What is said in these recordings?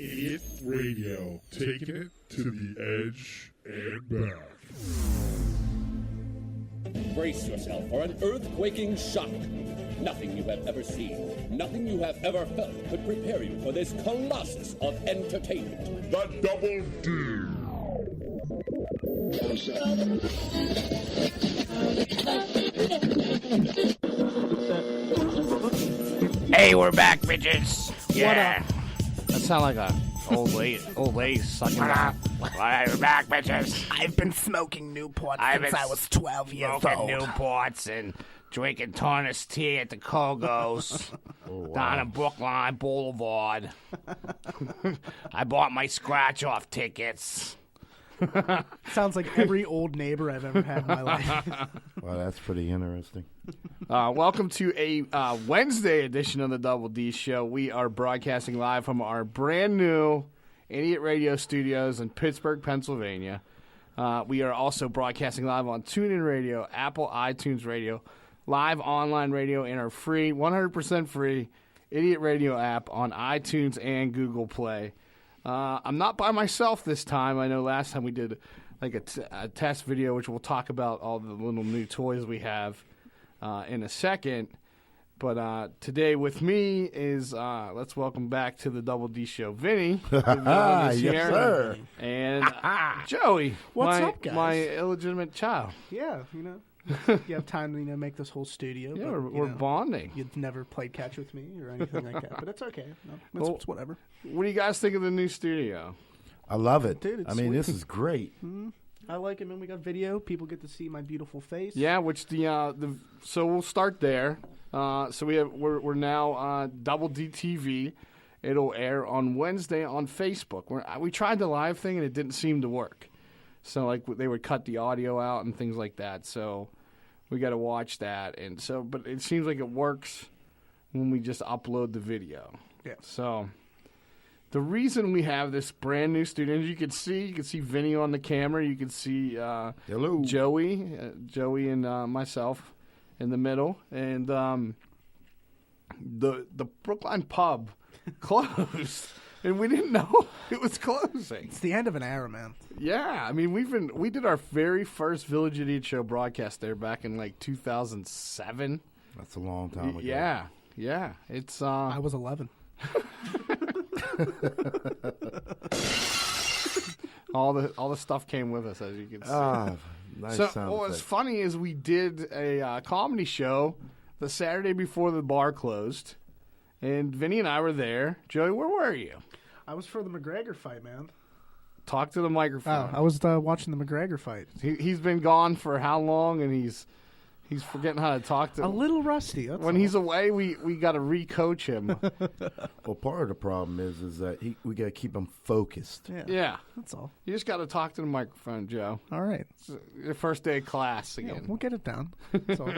Idiot Radio, taking it to the edge and back. Brace yourself for an earth-quaking shock. Nothing you have ever seen, nothing you have ever felt could prepare you for this colossus of entertainment. The Double D. Hey, we're back, bitches. Yeah. What up? That sound like a old lady sucking down. Hey, we're back, bitches. I've been smoking Newport since I was 12 years old. Smoking Newports and drinking Tarnis tea at the Kogos down on Brookline Boulevard. I bought my scratch-off tickets. Sounds like every old neighbor I've ever had in my life. Well, that's pretty interesting. Welcome to a Wednesday edition of the Double D Show. We are broadcasting live from our brand new Idiot Radio studios in Pittsburgh, Pennsylvania. We are also broadcasting live on TuneIn Radio, Apple iTunes Radio, live online radio, and our free, 100% free Idiot Radio app on iTunes and Google Play. I'm not by myself this time. I know last time we did like a test video, which we'll talk about all the little new toys we have in a second. But today with me is, let's welcome back to the Double D Show, Vinny. Yes, sir. And Joey. What's up, guys? My illegitimate child. Yeah, you have time to make this whole studio. Yeah, but, we're bonding. You've never played catch with me or anything like that, but it's okay. No, it's whatever. What do you guys think of the new studio? I love it. Dude, it's I mean, sweet. this is great. I like it, man. We got video. People get to see my beautiful face. Yeah, which so we'll start there. So we're now Double D TV. It'll air on Wednesday on Facebook. We tried the live thing and it didn't seem to work. So like they would cut the audio out and things like that. So we got to watch that. And so, but it seems like it works when we just upload the video. Yeah. So the reason we have this brand new studio, as you can see Vinny on the camera. You can see Hello. Joey and myself in the middle. And the Brookline pub closed. And we didn't know it was closing. It's the end of an era, man. Yeah, I mean we did our very first Village Idiot Show broadcast there back in like 2007. That's a long time ago. Yeah. It's I was 11. all the stuff came with us, as you can see. Nice So sound what was effect. funny is we did a comedy show the Saturday before the bar closed, and Vinny and I were there. Joey, where were you? I was for the McGregor fight, man. Talk to the microphone. I was watching the McGregor fight. He's been gone for how long, and he's forgetting how to talk to. A little rusty. That's When all. he's away, we got to recoach him. Well, part of the problem is that we got to keep him focused. Yeah, That's all. you just got to talk to the microphone, Joe. All right. It's your first day of class Yeah, again. we'll get it down. That's all.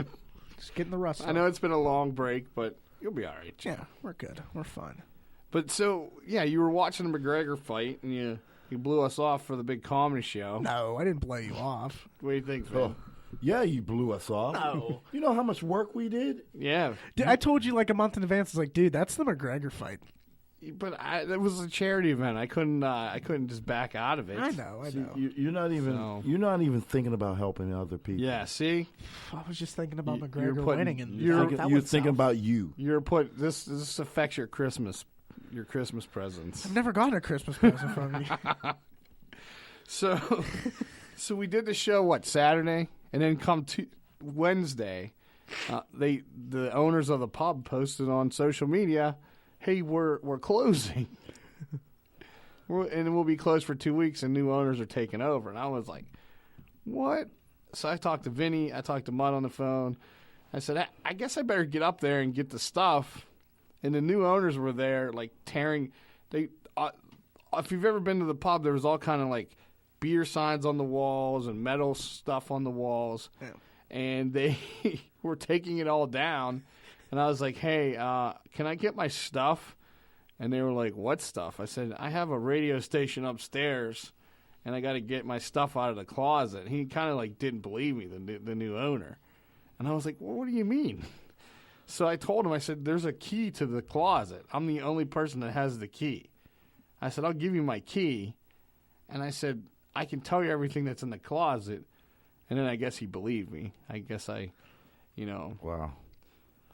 Just getting the rust I know off. it's been a long break, but you'll be all right, Joe. Yeah, we're good. We're fine. But so, yeah, you were watching the McGregor fight, and you blew us off for the big comedy show. No, I didn't blow you off. What do you think, Phil? Oh, yeah, you blew us off. No. You know how much work we did? Yeah, Dude, I told you like a month in advance. I was like, dude, that's the McGregor fight. but it was a charity event. I couldn't just back out of it. I know. See, you're not even So- you're not even thinking about helping other people. Yeah, see, I was just thinking about You're McGregor putting- winning, and you're that You're went thinking south. about you. this affects your Christmas presents. I've never gotten a Christmas present from you. So we did the show Saturday, and then come to Wednesday, the owners of the pub posted on social media, "Hey, we're closing, and we'll be closed for 2 weeks, and new owners are taking over." And I was like, "What?" So I talked to Vinny, I talked to Mutt on the phone. I said, I guess I better get up there and get the stuff. And the new owners were there, like tearing. If you've ever been to the pub, there was all kind of like beer signs on the walls and metal stuff on the walls, and they were taking it all down. And I was like, "Hey, can I get my stuff?" And they were like, "What stuff?" I said, "I have a radio station upstairs, and I got to get my stuff out of the closet." And he kind of like didn't believe me, the new owner. And I was like, "Well, what do you mean?" So I told him, I said, "There's a key to the closet. I'm the only person that has the key." I said, I'll give you my key. And I said, I can tell you everything that's in the closet. And then I guess he believed me. I guess Wow.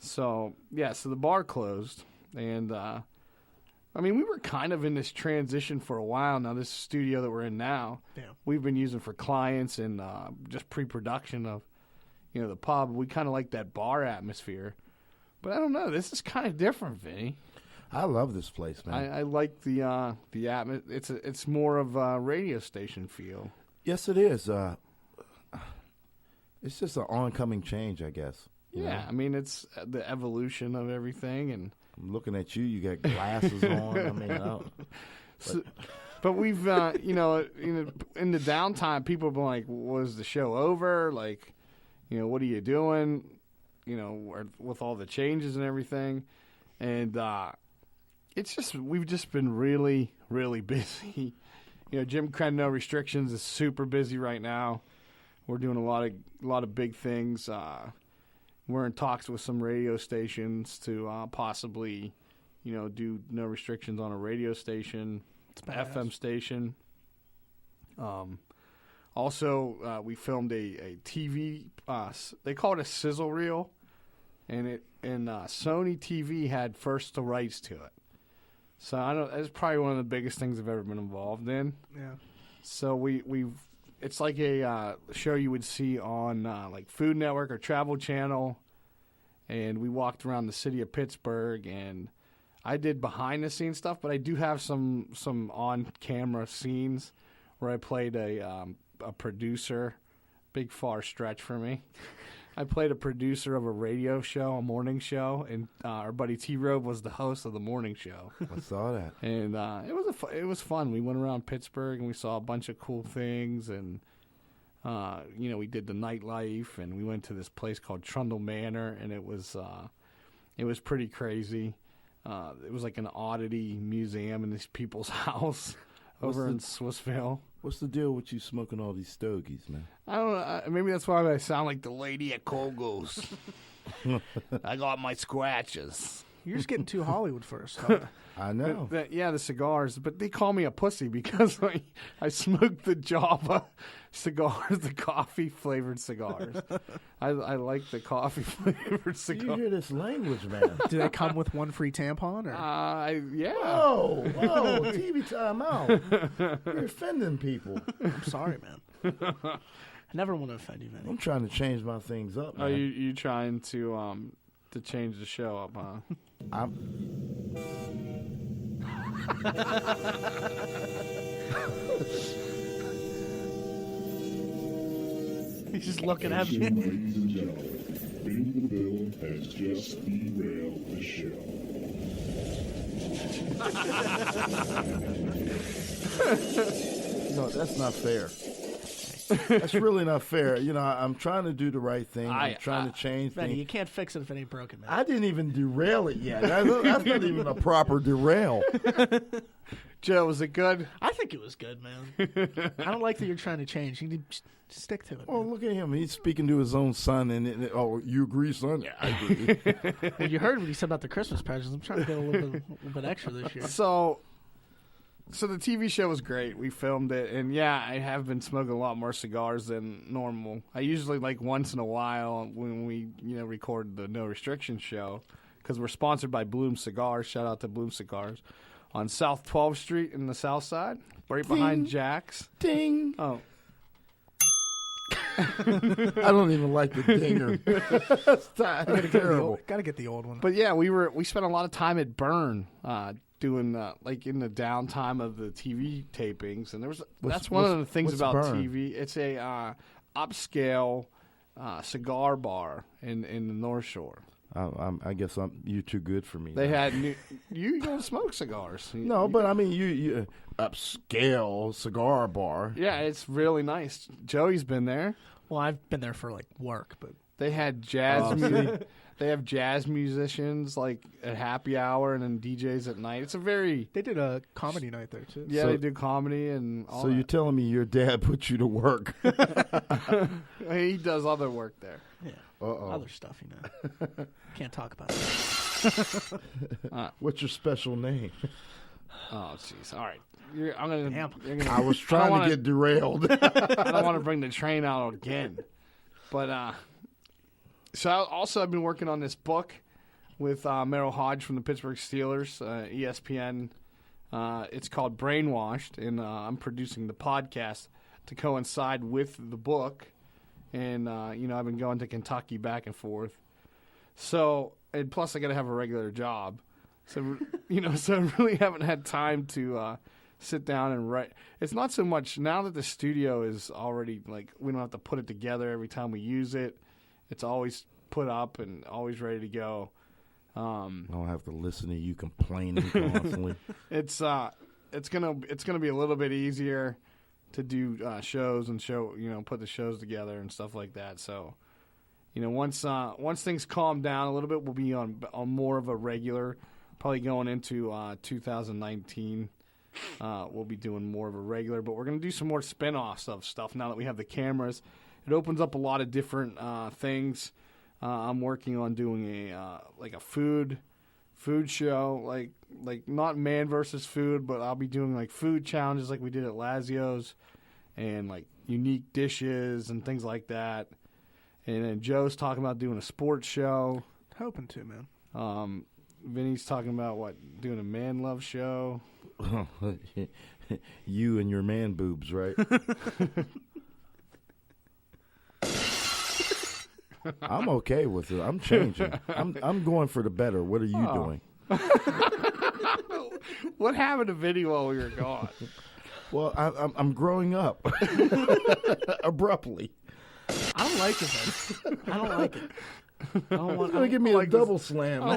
So, yeah, so the bar closed. And, we were kind of in this transition for a while now. This studio that we're in now, we've been using for clients and just pre-production of, the pub. We kind of like that bar atmosphere. But I don't know. This is kind of different, Vinny. I love this place, man. I like the atmosphere. It's more of a radio station feel. Yes, it is. It's just an oncoming change, I guess. Yeah, it's the evolution of everything, and I'm looking at you. You got glasses on. But we've, in the downtime, people have been like, "Was the show over? Like, what are you doing? With all the changes and everything." And we've just been really, really busy. Jim Crenn No Restrictions is super busy right now. We're doing a lot of big things. We're in talks with some radio stations to possibly, do No Restrictions on a radio station, FM station. Also, we filmed a TV. They call it a sizzle reel, and Sony TV had first the rights to it. So it's probably one of the biggest things I've ever been involved in. Yeah. So it's like a show you would see on like Food Network or Travel Channel, and we walked around the city of Pittsburgh, and I did behind the scenes stuff, but I do have some on camera scenes where I played a producer. Big far stretch for me. I played a producer of a radio show, a morning show, and our buddy T-Robe was the host of the morning show. I saw that. And it was fun. We went around Pittsburgh and we saw a bunch of cool things, and we did the nightlife, and we went to this place called Trundle Manor, and it was pretty crazy. It was like an oddity museum in these people's house over in Swissvale. What's the deal with you smoking all these stogies, man? I don't know. Maybe that's why I sound like the lady at Kogo's. I got my scratches. You're just getting too Hollywood first. Huh? I know. The cigars. But they call me a pussy because I smoked the Java cigars, the coffee-flavored cigars. I like the coffee-flavored cigars. You hear this language, man. Do they come with one free tampon? Or? Yeah. Whoa, TV time out. You're offending people. I'm sorry, man. I never want to offend you, man. I'm trying to change my things up, man. You trying to change the show up, huh? He's just looking at me. Ladies and gentlemen, Vinny the Villain has just derailed the show. No, that's not fair. That's really not fair. I'm trying to do the right thing. I'm trying to change Benny, things. you can't fix it if it ain't broken, man. I didn't even derail it yet. That's not even a proper derail. Joe, was it good? I think it was good, man. I don't like that you're trying to change. You need to stick to it. Well, Man. look at him. He's speaking to his own son. And you agree, son? Yeah, I agree. Well, you heard what he said about the Christmas presents. I'm trying to get a little bit extra this year. So the TV show was great. We filmed it, and yeah, I have been smoking a lot more cigars than normal. I usually, like, once in a while when we, record the No Restrictions show, because we're sponsored by Bloom Cigars. Shout out to Bloom Cigars on South 12th Street in the South Side, right behind Jack's. Ding. Oh. I don't even like the dinger. That's terrible. Gotta get the old one. But yeah, we spent a lot of time at Burn, doing like in the downtime of the TV tapings, and that's one of the things about Burn? TV. It's a upscale cigar bar in the North Shore. I guess you're too good for me. They had you don't smoke cigars. No, but I mean you upscale cigar bar. Yeah, it's really nice. Joey's been there. Well, I've been there for like work, but They had jazz music. They have jazz musicians like at happy hour and then DJs at night. It's a very they did a comedy night there too. they do comedy and all So that. you're telling me your dad put you to work? He does other work there. Yeah. Uh-oh. Other stuff, Can't talk about it. What's your special name? Oh, jeez. All right. I was trying to get derailed. I don't want to bring the train out again. But, so I've been working on this book with Merrill Hodge from the Pittsburgh Steelers, ESPN. It's called Brainwashed, and I'm producing the podcast to coincide with the book. And, I've been going to Kentucky back and forth. So, and plus I got to have a regular job. So, so I really haven't had time to sit down and write. It's not so much now that the studio is already, like, we don't have to put it together every time we use it. It's always put up and always ready to go. I don't have to listen to you complaining constantly. It's gonna be a little bit easier to do shows and put the shows together and stuff like that. So, once things calm down a little bit, we'll be on more of a regular. Probably going into 2019, we'll be doing more of a regular. But we're gonna do some more spin-offs of stuff now that we have the cameras. It opens up a lot of different things. I'm working on doing a food show, like not man versus food, but I'll be doing like food challenges like we did at Lazio's, and like unique dishes and things like that. And then Joe's talking about doing a sports show. Hoping to, man. Vinny's talking about doing a man love show. You and your man boobs, right? I'm okay with it. I'm changing. I'm going for the better. What are you doing? What happened to Vinny while we were gone? Well, I'm growing up abruptly. I don't like it, man. I don't like it. I don't want to give me a double slam. I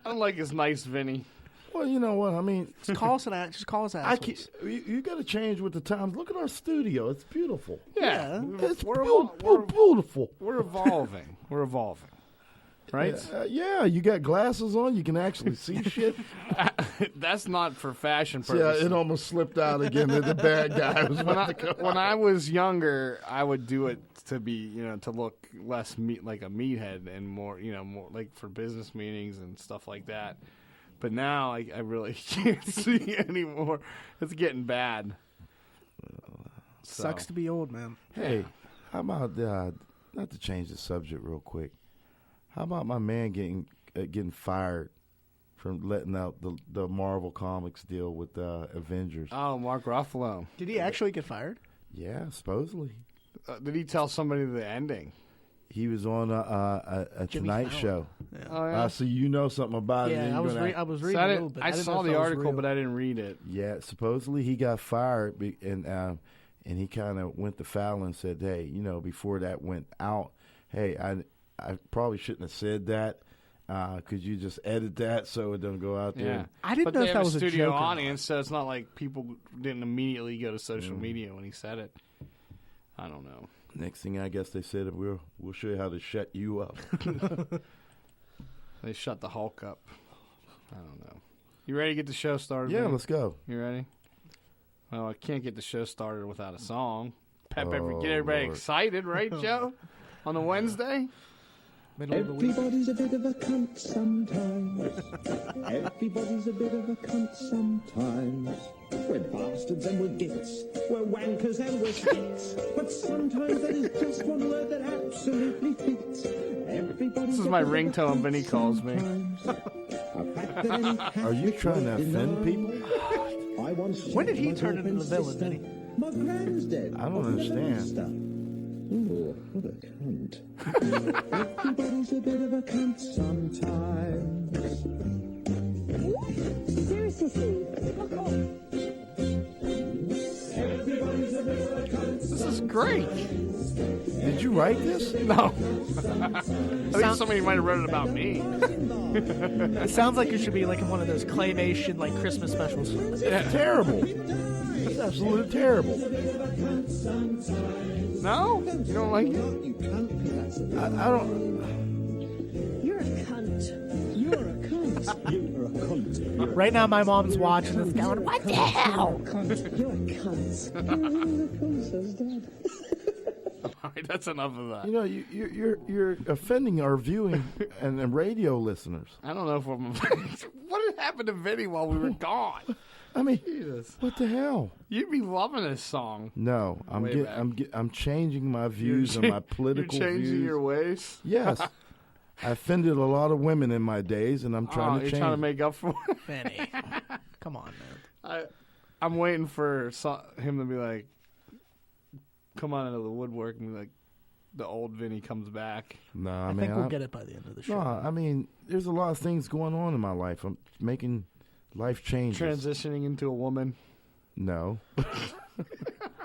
don't like his nice Vinny. Well, you know what I mean. Just call us assholes. You got to change with the times. Look at our studio; it's beautiful. Yeah, it's beautiful. We're evolving. We're evolving. Right? Yeah, you got glasses on. You can actually see shit. That's not for fashion purposes. Yeah, it almost slipped out again. The bad guy was when I was younger, I would do it to be, to look less like a meathead and more like for business meetings and stuff like that. But now I really can't see anymore. It's getting bad. Sucks to be old, man. Hey, how about not to change the subject real quick? How about my man getting fired from letting out the Marvel Comics deal with Avengers? Oh, Mark Ruffalo. Did he actually get fired? Yeah, supposedly. Did he tell somebody the ending? He was on a Tonight Show. Yeah. Oh, yeah. So you know something about it. Yeah, I was reading a little bit. I saw the article, but I didn't read it. Yeah, supposedly he got fired, and he kind of went to Fallon and said, hey, before that went out, hey, I probably shouldn't have said that. Could you just edit that so it doesn't go out there? Yeah. I didn't know if that was a studio joke audience, so it's not like people didn't immediately go to social media when he said it. I don't know. Next thing I guess they said, we'll show you how to shut you up. They shut the Hulk up. I don't know. You ready to get the show started? Yeah, man? let's go. You ready? Well, I can't get the show started without a song. Get everybody excited, right, Joe? On a Wednesday? Everybody's a bit of a cunt sometimes. Everybody's a bit of a cunt sometimes. We're bastards and we're gits. We're wankers and we're skits. But sometimes there is just one word that absolutely fits. Everybody's This is my ringtone Vinny calls me. Are you trying to offend people? When did he turn into the villain, Vinny? My gran's dead. I don't understand. Ooh, what a cunt. Everybody's a bit of a cunt sometimes. Seriously, Steve, fuck off. Everybody's a bit of a cunt. This is great. Did you write this? No. I think somebody might have wrote it about me. It sounds like it should be like in one of those claymation like Christmas specials. It's terrible. It's absolutely terrible. No? You don't like it? I don't. You're a cunt. You're a cunt. You're a cunt. Right now, my mom's watching this going, "What the hell?" You're a cunt. All right, that's enough of that. You're offending our viewing and radio listeners. I don't know if I'm... What happened to Vinny while we were gone? I mean, Jesus. what the hell? You'd be loving this song. No, Way back. I'm changing my views and my political You're changing views. your ways? Yes. I offended a lot of women in my days, and I'm trying to you're change. trying to make up for it? Fanny. Come on, man. I'm waiting for him to be like, come on out of the woodwork and be like, the old Vinny comes back. No, I think we'll get it by the end of the show. No, I mean, there's a lot of things going on in my life. I'm making life changes. Transitioning into a woman. No.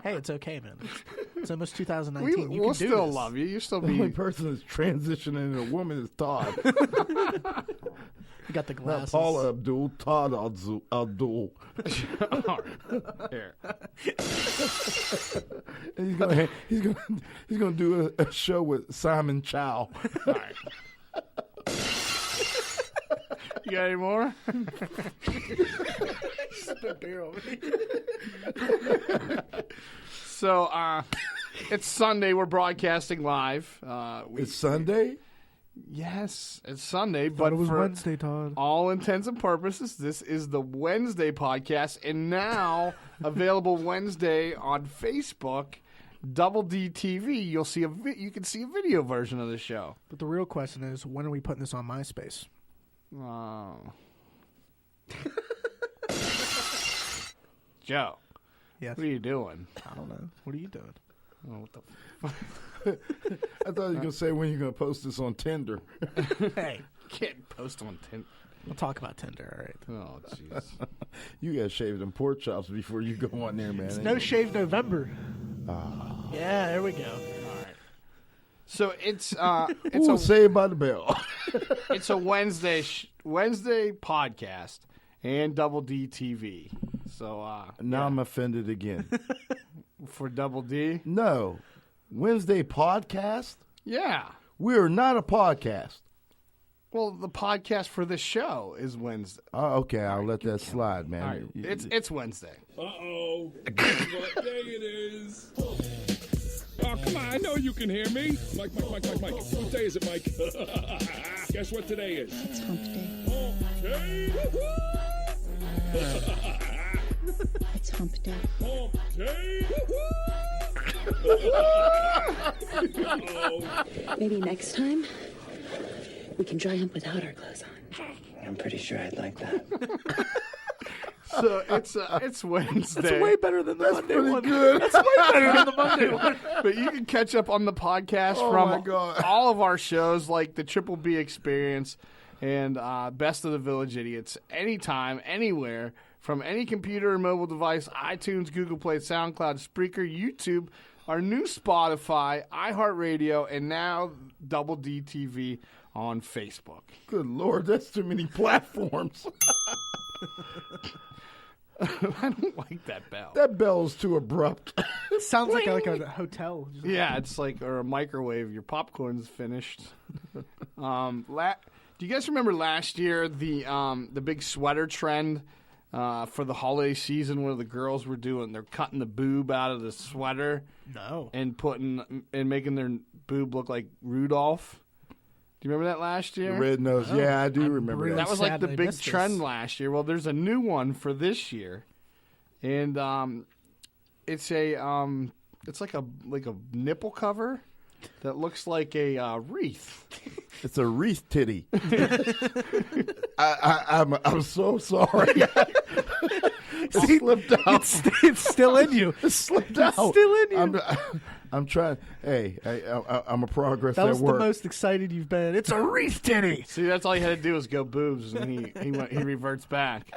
Hey, it's okay, man. It's almost 2019. We'll can do still this. love you. You still The only be. person that's transitioning into a woman is Todd. You got the Not glasses. Paula Abdul, Todd Abdul. All right. Here. And he's gonna do a show with Simon Chow. All right. You got any more? Spit beer over me. So, it's Sunday. We're broadcasting live. It's Sunday. Yes, it's Sunday, but it was for Wednesday, Todd. all intents and purposes, this is the Wednesday podcast, and now available Wednesday on Facebook, Double D TV. You'll see you can see a video version of the show. But the real question is, when are we putting this on MySpace? Oh. Joe, Yes. what are you doing? I don't know. What are you doing? Oh, what the I thought you were gonna say when you're gonna post this on Tinder. Hey, can't post on Tinder. we'll talk about Tinder, all right? Oh, jeez. You gotta shave them pork chops before you go on there, man. It's No Shave November. Yeah, there we go. So it's Ooh, Saved by the Bell. it's a Wednesday podcast and Double D TV. So Now I'm offended again. for Double D, No, Wednesday podcast. yeah. We are not a podcast. Well, the podcast for this show is Wednesday. Oh, okay, I'll let that slide, man. All right, it's Wednesday. Uh-oh. Guess what day it is? Oh, come on. I know you can hear me. Mike. What day is it, Mike? Guess what today is? It's hump day. Hump day. It's hump day. Hump day. Uh-oh. Maybe next time we can dry hump without our clothes on. I'm pretty sure I'd like that. So it's Wednesday. That's way better than the Monday one. good. That's way better than the Monday one. But you can catch up on the podcast Oh, from my God. all of our shows, like the Triple B Experience and Best of the Village Idiots, anytime, anywhere, from any computer or mobile device, iTunes, Google Play, SoundCloud, Spreaker, YouTube, our new Spotify, iHeartRadio, and now Double D TV on Facebook. Good Lord, that's too many platforms. I don't like that bell. That bell's too abrupt. Sounds like a hotel. Yeah, it's like or a microwave. Your popcorn's finished. Do you guys remember last year the big sweater trend for the holiday season where the girls were they're cutting the boob out of the sweater No. and making their boob look like Rudolph? Do you remember that last year? Red nose. Yeah, I do remember really That was like sad the I big missed this. trend last year. Well, there's a new one for this year, and it's like a nipple cover that looks like a wreath. It's a wreath titty. I'm so sorry. It slipped out. It's still in you. It slipped out. It's still in you. I'm trying. Hey, I'm a progress That at was work. the most excited you've been. It's a wreath titty. See, that's all you had to do was go boobs, and he reverts back.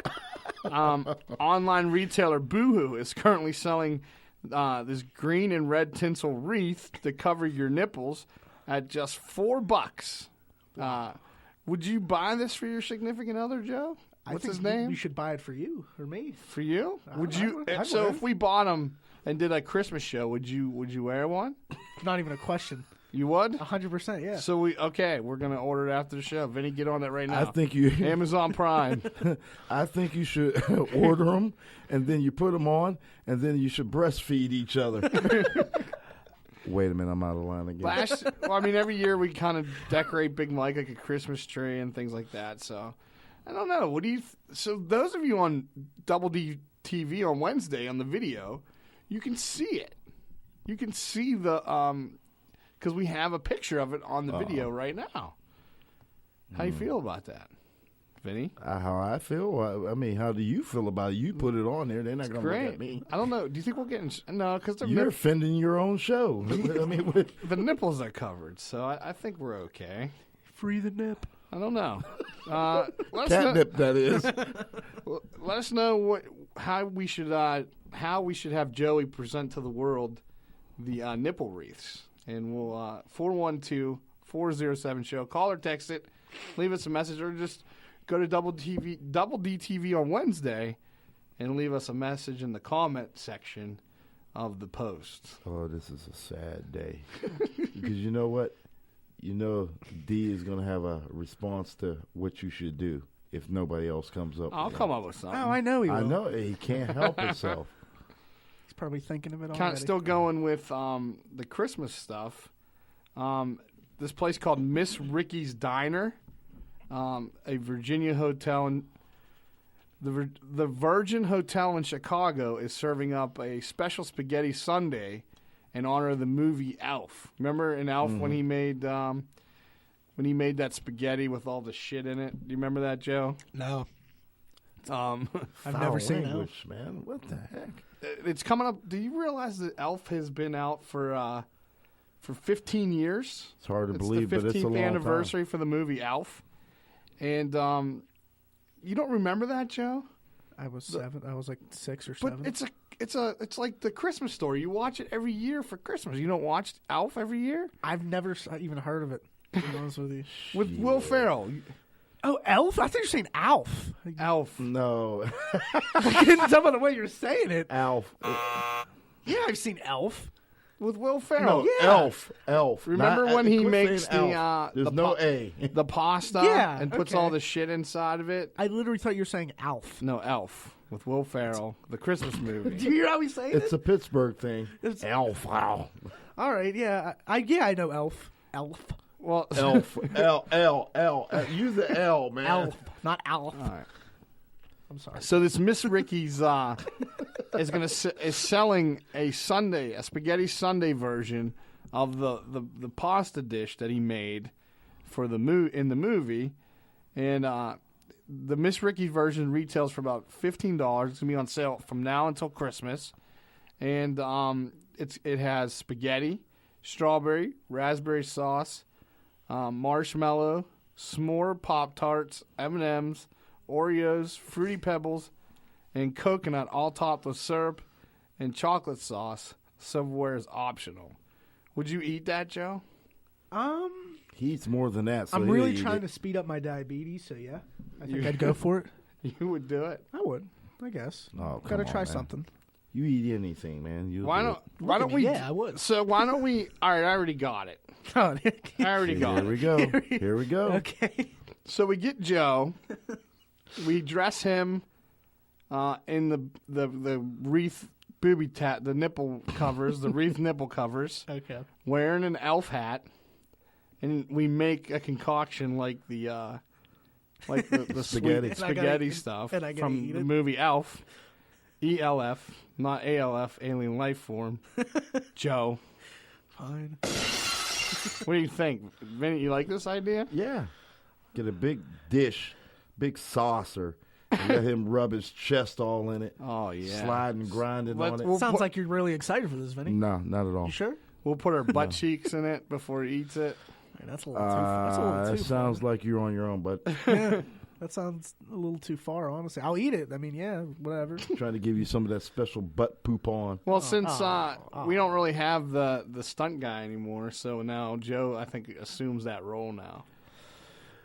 Online retailer Boohoo is currently selling this green and red tinsel wreath to cover your nipples at just $4. Would you buy this for your significant other, Joe? What's his name? You should buy it for you or me. For you? Would you? I So would. if we bought them and did a Christmas show, would you wear one? Not even a question. You would? 100%, yeah. So we're gonna order it after the show. Vinny, get on that right now. I think you. Amazon Prime. I think you should order them, and then you put them on, and then you should breastfeed each other. Wait a minute, I'm out of line again. Every year we kind of decorate Big Mike like a Christmas tree and things like that. So I don't know. What do you? So those of you on Double D TV on Wednesday on the video, you can see it. You can see the because we have a picture of it on the video right now. How do you feel about that, Vinny? How I feel? I mean, how do you feel about it? You put it on there. They're not going to look at me. I don't know. Do you think we'll get no? Because You're offending your own show. I mean, the nipples are covered, so I think we're okay. Free the nip. I don't know. catnip, that is. Let us know how we should have Joey present to the world the nipple wreaths, and we'll 412-407-SHOW. Call or text it, leave us a message, or just go to Double D TV on Wednesday and leave us a message in the comment section of the post. Oh, this is a sad day because you know what? You know, D is going to have a response to what you should do if nobody else comes up. I'll come up with something. Oh, I know he will. I know he can't help himself. He's probably thinking of it already. Kind of still going with the Christmas stuff. This place called Miss Ricky's Diner, a Virginia hotel, and the Virgin Hotel in Chicago is serving up a special spaghetti sundae in honor of the movie Elf. Remember in Elf when he made that spaghetti with all the shit in it? Do you remember that, Joe? No. I've never seen Elf. Man. What the heck? It's coming up. Do you realize that Elf has been out for 15 years? It's hard to believe, but it's a long the 15th anniversary time. for the movie Elf. And you don't remember that, Joe? I was 7. I was like 6 or 7. But it's like the Christmas Story. You watch it every year for Christmas. You don't watch Elf every year? I've never even heard of it, to be honest with you. With Will Ferrell. Oh, Elf? I thought you were saying Alf. Elf. No. I couldn't tell by the way you're saying it. Alf. Yeah, I've seen Elf. With Will Ferrell. No, Yeah. Elf. Remember when he makes the There's no A. the pasta Yeah, and puts okay. all the shit inside of it? I literally thought you were saying Alf. No, Elf with Will Ferrell, the Christmas Do movie. you hear how he's saying It's it? a Pittsburgh thing. It's- Elf. Wow. All right, yeah. I know Elf. Elf. Well, Elf. L. Use the L, man. Elf. Not Alf. all right. I'm sorry. So this Miss Ricky's is selling a spaghetti sundae version of the pasta dish that he made for in the movie, and the Miss Ricky's version retails for about $15. It's gonna be on sale from now until Christmas, and it has spaghetti, strawberry, raspberry sauce, marshmallow, s'more Pop-Tarts, M&Ms, Oreos, Fruity Pebbles, and coconut, all topped with syrup and chocolate sauce. Silverware is optional. Would you eat that, Joe? He eats more than that. So I'm he'll really eat trying it. to speed up my diabetes, so yeah. I think I'd go for it. You would do it. I would, I guess. Oh, Gotta come try on, man. something. You eat anything, man. Why don't we? Yeah, I would. So why don't we? All right, I already got it. Oh, I already got Here it. we go. Here we go. okay. So we get Joe. We dress him in the wreath booby the nipple covers, the wreath nipple covers, Okay. wearing an elf hat, and we make a concoction like the Spaghetti. spaghetti stuff and I gotta from eat the it? movie Elf, ELF, not ALF, alien life form. Joe, Fine. what do you think, Vinny? You like this idea? Yeah. Get a big dish, big saucer, and let him rub his chest all in it. Oh yeah. Slide and grind it on it. We'll Sounds put- like you're really excited for this, Vinny. No, not at all. You sure? We'll put our butt cheeks in it before he eats it. Right, that's a little too. That's a little That too. sounds like you're on your own, but Yeah, that sounds a little too far. Honestly, I'll eat it. I mean, yeah, whatever. trying to give you some of that special butt poop on. Well, since we don't really have the stunt guy anymore, so now Joe, I think, assumes that role now.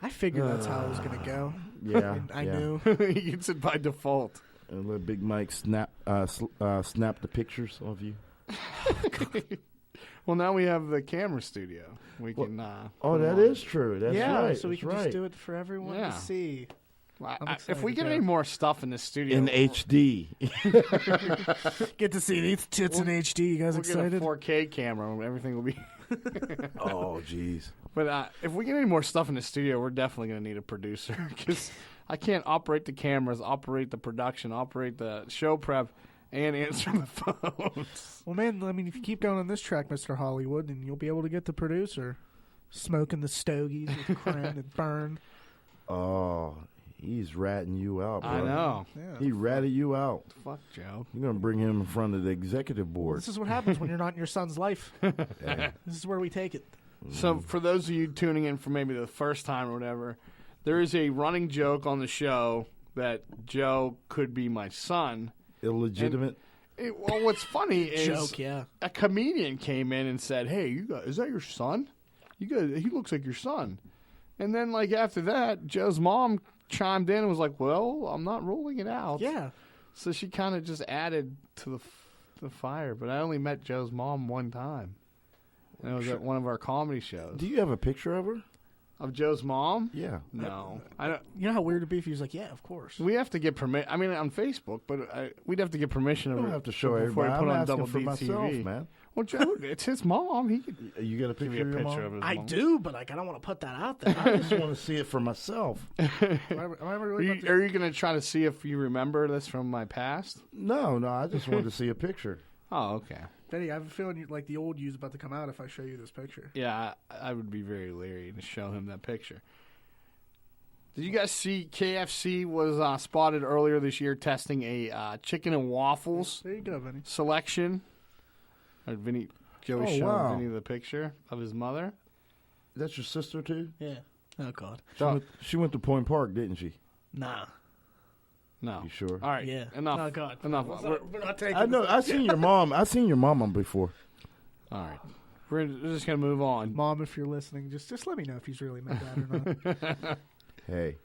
I figured that's how it was gonna go. Yeah, I yeah. knew. He gets it by default. And let Big Mike snap the pictures of you. Well, now we have the camera studio. We can. Oh, put 'em that on. is true. That's yeah, right. so we That's can right. just do it for everyone Yeah. to see. Well, I'm if we excited, get yeah. any more stuff in the studio, in HD. Get to see these tits in HD. You guys we'll get a excited? 4K camera. And everything will be. Oh, jeez. But if we get any more stuff in the studio, we're definitely going to need a producer because I can't operate the cameras, operate the production, operate the show prep, and answer the phones. Well, man, I mean, if you keep going on this track, Mr. Hollywood, then you'll be able to get the producer smoking the stogies with Kren and Burn. Oh, he's ratting you out, bro. I know. Yeah. He ratted you out. Fuck Joe. You're going to bring him in front of the executive board. This is what happens when you're not in your son's life. Yeah. This is where we take it. So for those of you tuning in for maybe the first time or whatever, there is a running joke on the show that Joe could be my son. Illegitimate? Well, what's funny is Joke, yeah. a comedian came in and said, "Hey, is that your son? He looks like your son." And then, like, after that, Joe's mom chimed in and was like, "Well, I'm not ruling it out." Yeah. So she kind of just added to the fire. But I only met Joe's mom one time. And it was at one of our comedy shows. Do you have a picture of her? Of Joe's mom? Yeah. No. I don't. You know how weird it'd be if he was like, yeah, of course. We have to get permission. I mean, on Facebook, but we'd have to get permission. You don't have to show before everybody. we put I'm on asking Double for D myself, TV. man. Well, Joe, it's his mom. He could You got a give picture me a of your picture mom? of his I mom. do, but like, I don't want to put that out there. I just want to see it for myself. Am I really about to- Are you going to try to see if you remember this from my past? No, I just wanted to see a picture. Oh, okay. Benny, I have a feeling like the old you's about to come out if I show you this picture. Yeah, I would be very leery to show him that picture. Did you guys see KFC was spotted earlier this year testing a chicken and waffles There you go, Benny. selection? Joey Oh, showing wow. Vinny the picture of his mother. That's your sister, too? Yeah. Oh, God. She went to Point Park, didn't she? Nah. No. You sure? All right. Yeah. Enough. Oh, God. Enough. We're not taking I know. I seen your mom. I seen your mom on before. All right. We're just going to move on. Mom, if you're listening, just let me know if he's really my dad or not. Hey,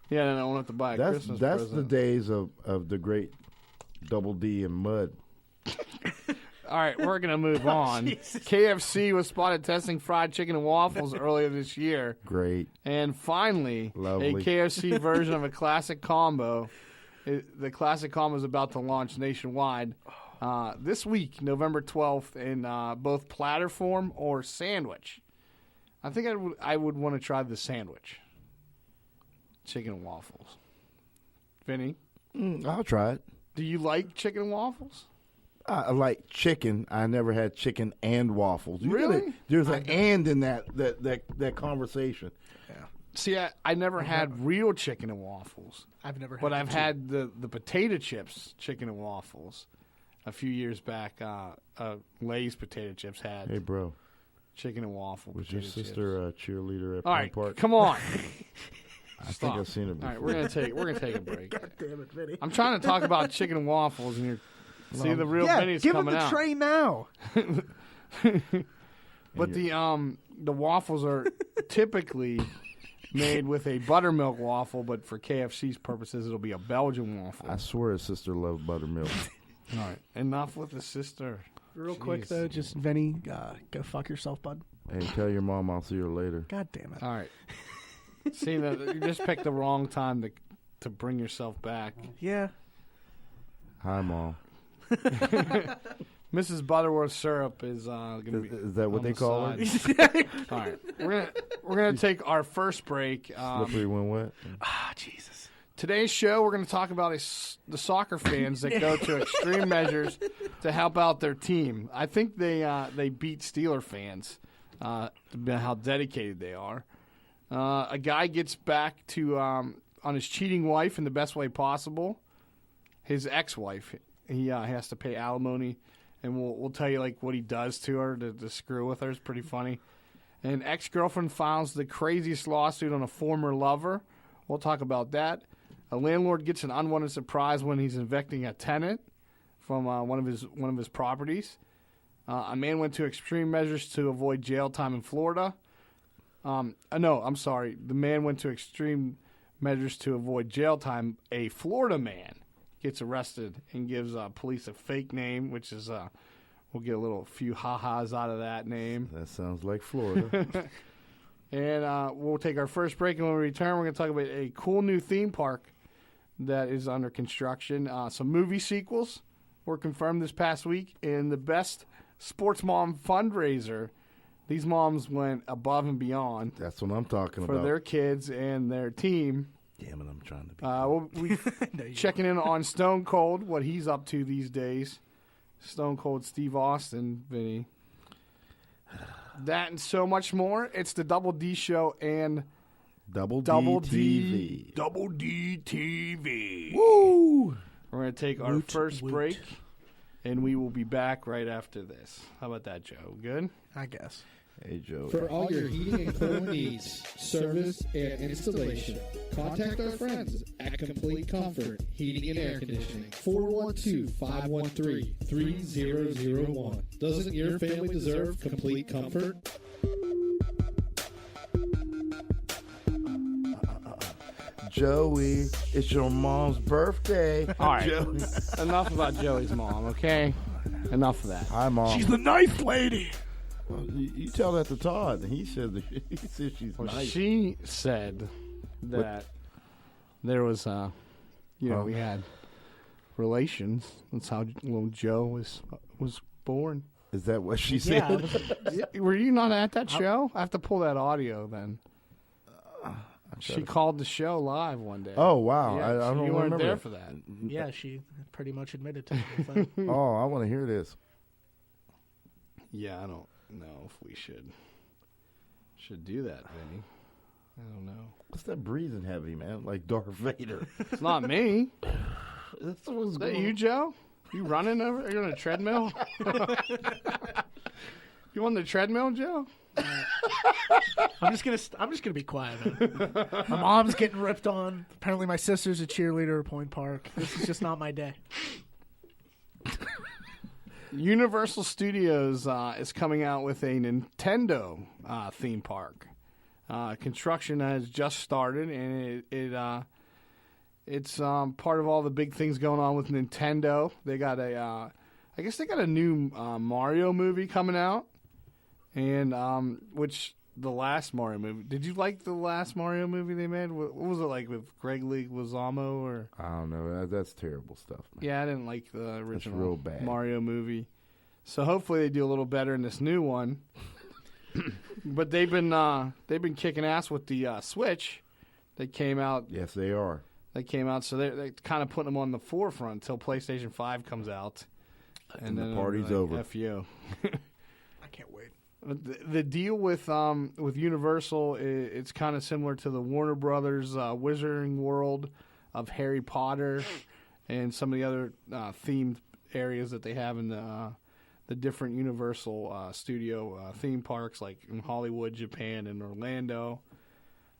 Yeah, then I won't have to buy a that's Christmas the present. days of the great Double D and Mud. All right, we're going to move on. KFC was spotted testing fried chicken and waffles earlier this year. Great. And finally, Lovely. a KFC version of a classic combo. The classic combo is about to launch nationwide this week, November 12th, in both platter form or sandwich. I think I would want to try the sandwich. Chicken and waffles. Vinny, I'll try it. do you like chicken and waffles? I like chicken. I never had chicken and waffles. Really? There's an and in that conversation. See, I never had real chicken and waffles. I've never had But I've them, too. had the potato chips chicken and waffles a few years back. Lay's potato chips had Hey, bro, chicken and waffle was potato your sister a cheerleader at chips. All Point right, Park? come on. I think Stop. I've seen it All before. right, we're gonna take a break. God damn it, Vinny. I'm trying to talk about chicken and waffles, and you're see the real Yeah, Vinny's give him coming the out. tray now. But the waffles are typically made with a buttermilk waffle, but for KFC's purposes, it'll be a Belgian waffle. I swear his sister loved buttermilk. All right, enough with the sister. Real quick, Jeez. though, just Vinny, go fuck yourself, bud. Hey, tell your mom I'll see her later. God damn it. All right. See, you just picked the wrong time to bring yourself back. Yeah. Hi, Mom. Mrs. Butterworth syrup is going to be. Is that what on they the call her? side. All right, we're gonna take our first break. Slippery when wet? Ah, Jesus. Today's show, we're going to talk about the soccer fans that go to extreme measures to help out their team. I think they beat Steeler fans. How dedicated they are. A guy gets back to on his cheating wife in the best way possible. His ex-wife, he has to pay alimony, and we'll tell you like what he does to her to screw with her. It's pretty funny. An ex-girlfriend files the craziest lawsuit on a former lover. We'll talk about that. A landlord gets an unwanted surprise when he's evicting a tenant from one of his properties. A man went to extreme measures to avoid jail time in Florida. No, I'm sorry. The man went to extreme measures to avoid jail time. A Florida man gets arrested and gives police a fake name, which is we'll get a few ha-has out of that name. That sounds like Florida. And we'll take our first break, and when we return, we're going to talk about a cool new theme park that is under construction. Some movie sequels were confirmed this past week, and the best sports mom fundraiser. These moms went above and beyond That's what I'm talking for about. their kids and their team. Damn it, I'm trying to be. We'll be checking in on Stone Cold, what he's up to these days. Stone Cold Steve Austin, Vinny. That and so much more. It's the Double D Show and Double D TV. Woo! We're going to take our first break, and we will be back right after this. How about that, Joe? Good? I guess. Hey, Joe. For all your heating and cooling needs, service, and installation, contact our friends at Complete Comfort Heating and Air Conditioning. 412-513-3001. Doesn't your family deserve complete comfort? Joey, it's your mom's birthday. All right. Joey. Enough about Joey's mom, okay? Enough of that. Hi, Mom. She's the knife lady. Well, you tell that to Todd. He said she's nice. She said that there was, we had relations. That's how little Joe was born. Is that what she said? Were you not at that show? I have to pull that audio then. She called the show live one day. Oh, wow. Yeah, I don't you weren't remember there for that. Yeah, she pretty much admitted to it. Oh, I want to hear this. Yeah, I don't know if we should do that, Vinny. I don't know. What's that breathing heavy, man? Like Darth Vader. It's not me. That's what's Is that going you, Joe? You running over? You're on a treadmill? You on the treadmill, Joe? I'm just gonna be quiet. My mom's getting ripped on. Apparently, my sister's a cheerleader at Point Park. This is just not my day. Universal Studios is coming out with a Nintendo theme park. Construction has just started, and it's part of all the big things going on with Nintendo. They got I guess they got a new Mario movie coming out, and which the last Mario movie. Did you like the last Mario movie they made? What was it like with Greg Leguizamo or? I don't know. That's terrible stuff, man. Yeah, I didn't like the original real bad. Mario movie. So hopefully they do a little better in this new one. But they've been kicking ass with the Switch. They came out. Yes, they are. They came out, so they're kind of putting them on the forefront until PlayStation 5 comes out. And the party's over. F you. I can't wait. The deal with Universal, it's kind of similar to the Warner Brothers Wizarding World of Harry Potter and some of the other themed areas that they have in the different Universal studio theme parks, like in Hollywood, Japan, and Orlando.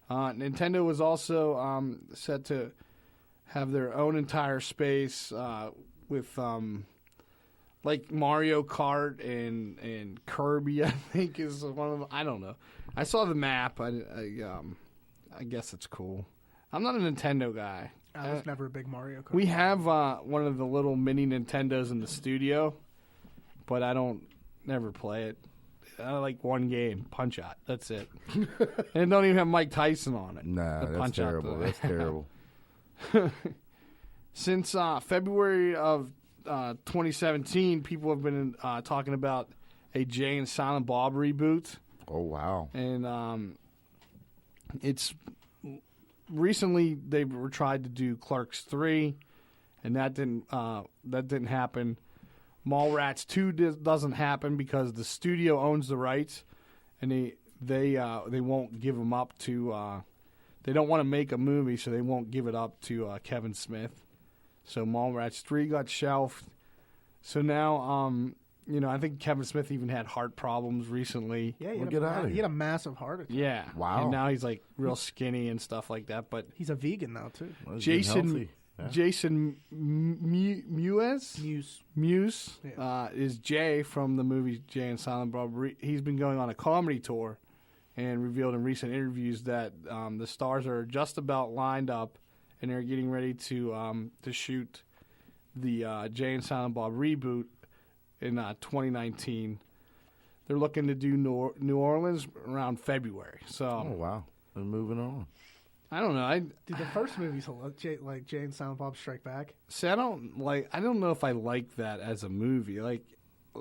Nintendo was also set to have their own entire space with like Mario Kart and Kirby, I think is one of them. I don't know. I saw the map. I guess it's cool. I'm not a Nintendo guy. I was never a big Mario Kart. We have one of the little mini Nintendos in the studio, but I don't never play it. I like one game, Punch Out. That's it. And it don't even have Mike Tyson on it. Nah, that's terrible. That's terrible. Since February of 2017, people have been talking about a Jay and Silent Bob reboot. Oh, wow. And it's recently they were tried to do Clerks 3, and that didn't happen. Mallrats 2 doesn't happen because the studio owns the rights, and they won't give them up to. They don't want to make a movie, so they won't give it up to Kevin Smith. So Mallrats 3 got shelved. So now, I think Kevin Smith even had heart problems recently. Yeah, he had a massive heart attack. Yeah. Wow. And now he's like real skinny and stuff like that. But he's a vegan now too. Well, Jason Mewes Yeah. is Jay from the movie Jay and Silent Bob. He's been going on a comedy tour and revealed in recent interviews that the stars are just about lined up and they're getting ready to shoot the Jay and Silent Bob reboot in 2019. They're looking to do New Orleans around February. So, oh, wow. They're moving on. I don't know. Dude, the first movie's like Jay and Silent Bob Strike Back. See, I don't know if I like that as a movie. Like,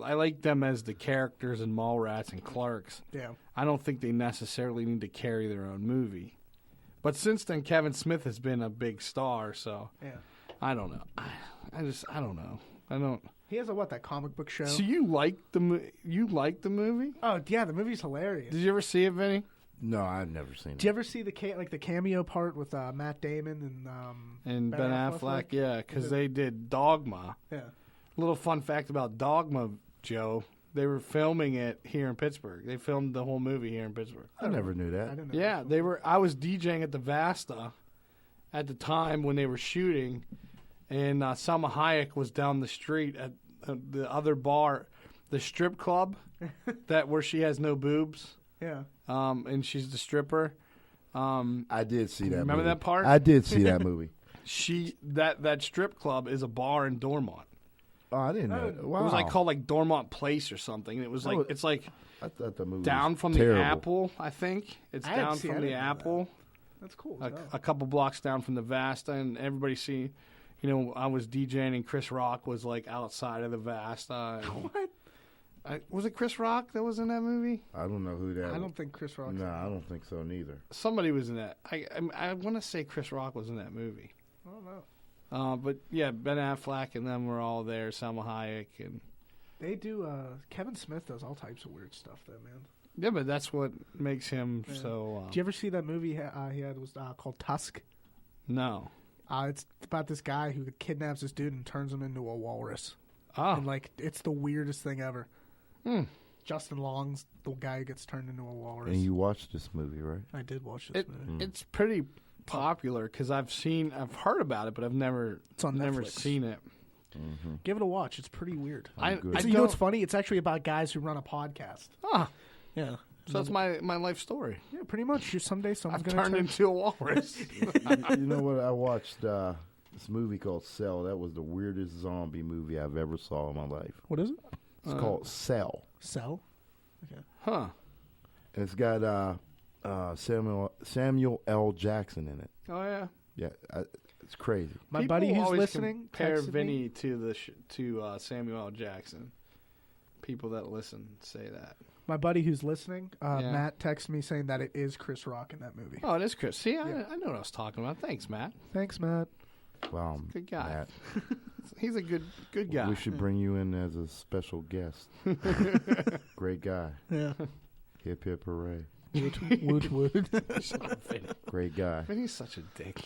I like them as the characters in Mallrats and Clerks. Yeah. I don't think they necessarily need to carry their own movie. But since then, Kevin Smith has been a big star. So Yeah. I don't know. I don't know. I don't. He has that comic book show. So you like the movie? Oh yeah, the movie's hilarious. Did you ever see it, Vinny? No, I've never seen it. Did you ever see the cameo part with Matt Damon And Ben Affleck? Yeah, because they did Dogma. Yeah. Little fun fact about Dogma, Joe. They were filming it here in Pittsburgh. They filmed the whole movie here in Pittsburgh. I never knew that. I didn't know Yeah, they were. I was DJing at the Vasta at the time when they were shooting, and Salma Hayek was down the street at the other bar, the strip club, where she has no boobs. Yeah. And she's the stripper. I did see that. Remember movie. that part? I did see that movie. That strip club is a bar in Dormont. Oh, I didn't know. Wow. It was called Dormont Place or something. It was it's like I thought the movie down was from terrible. the Apple. I think it's I didn't down see- I from the didn't know that. Apple. That's cool. A couple blocks down from the Vasta, and everybody see. You know, I was DJing and Chris Rock was like outside of the Vasta. What? Was it Chris Rock that was in that movie? I don't know who that. I don't think Chris Rock. No, I don't think so neither. Somebody was in that. I want to say Chris Rock was in that movie. I don't know. But yeah, Ben Affleck and them were all there. Salma Hayek and They do. Kevin Smith does all types of weird stuff, though, man. yeah, but that's what makes him so. Did you ever see that movie he had was called Tusk? No. It's about this guy who kidnaps this dude and turns him into a walrus. Oh. And it's the weirdest thing ever. Hmm. Justin Long's the guy who gets turned into a walrus. And you watched this movie, right? I did watch this movie. It's pretty popular because I've heard about it, but I've never on never Netflix. seen it. Give it a watch. It's pretty weird. I You know what's funny? It's actually about guys who run a podcast. Ah, Yeah. so that's my life story. Yeah, pretty much. Someday someone's I've going to turned turn into a walrus. You know what? I watched this movie called Cell. That was the weirdest zombie movie I've ever saw in my life. What is it? It's called Cell. Cell? Okay. Huh. And it's got Samuel L. Jackson in it. Oh yeah. Yeah, it's crazy. My People buddy who's always listening compare texted Vinny me. to Samuel L. Jackson. People that listen say that. My buddy who's listening, Yeah. Matt, texted me saying that it is Chris Rock in that movie. Oh, it is Chris. See, I know what I was talking about. Thanks, Matt. Thanks, Matt. Wow, Good guy. Matt, He's a good guy. we should bring you in as a special guest. Great guy. Yeah. Hip hip hooray. Woot woot. Vinny. Great guy. Vinny's such a dick.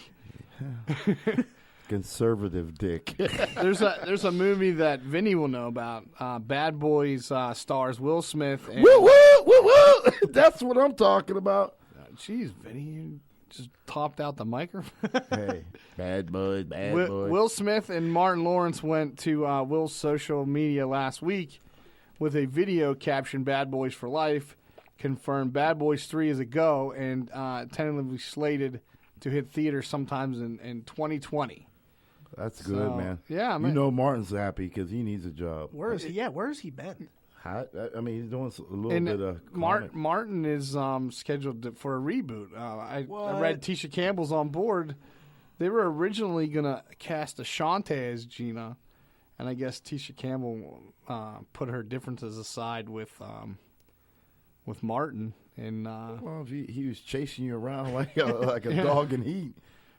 Conservative dick. There's a movie that Vinny will know about. Bad Boys stars Will Smith. And, Woo woo woo woo. That's what I'm talking about. Jeez, Vinny, you just topped out the microphone. Hey, bad boy, bad boy. Will Smith and Martin Lawrence went to Will's social media last week with a video captioned "Bad Boys for Life," confirmed Bad Boys 3 is a go, and tentatively slated to hit theaters sometimes in 2020. That's good, So, man. yeah, You man. know Martin's happy because he needs a job. Where is he? Yeah, where has he been? I mean, he's doing a little And bit of Martin is scheduled for a reboot. I read Tisha Campbell's on board. They were originally going to cast Ashante as Gina, and I guess Tisha Campbell put her differences aside with Martin. And Well, if he was chasing you around like a dog in heat.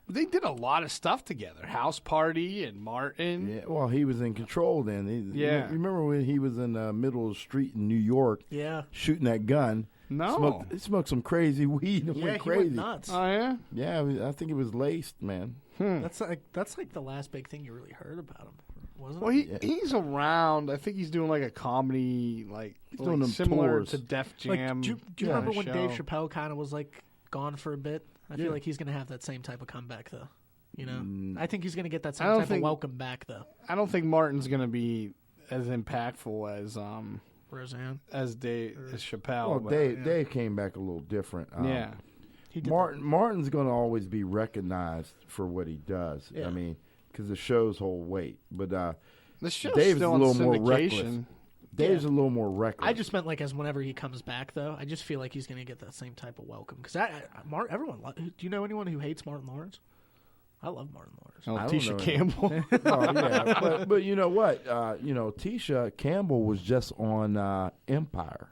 they did a lot of stuff together. House Party and Martin. Yeah, well, he was in control then. Yeah. Remember when he was in the middle of the street in New York Yeah. shooting that gun? No. He smoked some crazy weed and Yeah, went he crazy. went nuts. Oh, yeah? Yeah, I think it was laced, man. That's like the last big thing you really heard about him, wasn't Well, it? he's around. I think he's doing like a comedy, doing them similar tours. to Def Like, Jam. do you remember when show. Dave Chappelle kind of was like gone for a bit? I Yeah. feel like he's going to have that same type of comeback, though. You know, I think he's going to get that I same don't type of think- welcome back, though. I don't think Martin's going to be as impactful Roseanne. as Chappelle. Well, but- Dave came back a little different. yeah. He did Martin's going to always be recognized for what he does. Yeah. I mean, because the show's whole weight. But The show's Dave's still a on little more syndication. reckless. Dave's a little more reckless. I just meant like as whenever he comes back, though, I just feel like he's going to get that same type of welcome. Because everyone, do you know anyone who hates Martin Lawrence? I love Martin Lawrence. Oh, I don't Tisha know. Campbell. Oh, yeah. but you know what? Tisha Campbell was just on Empire.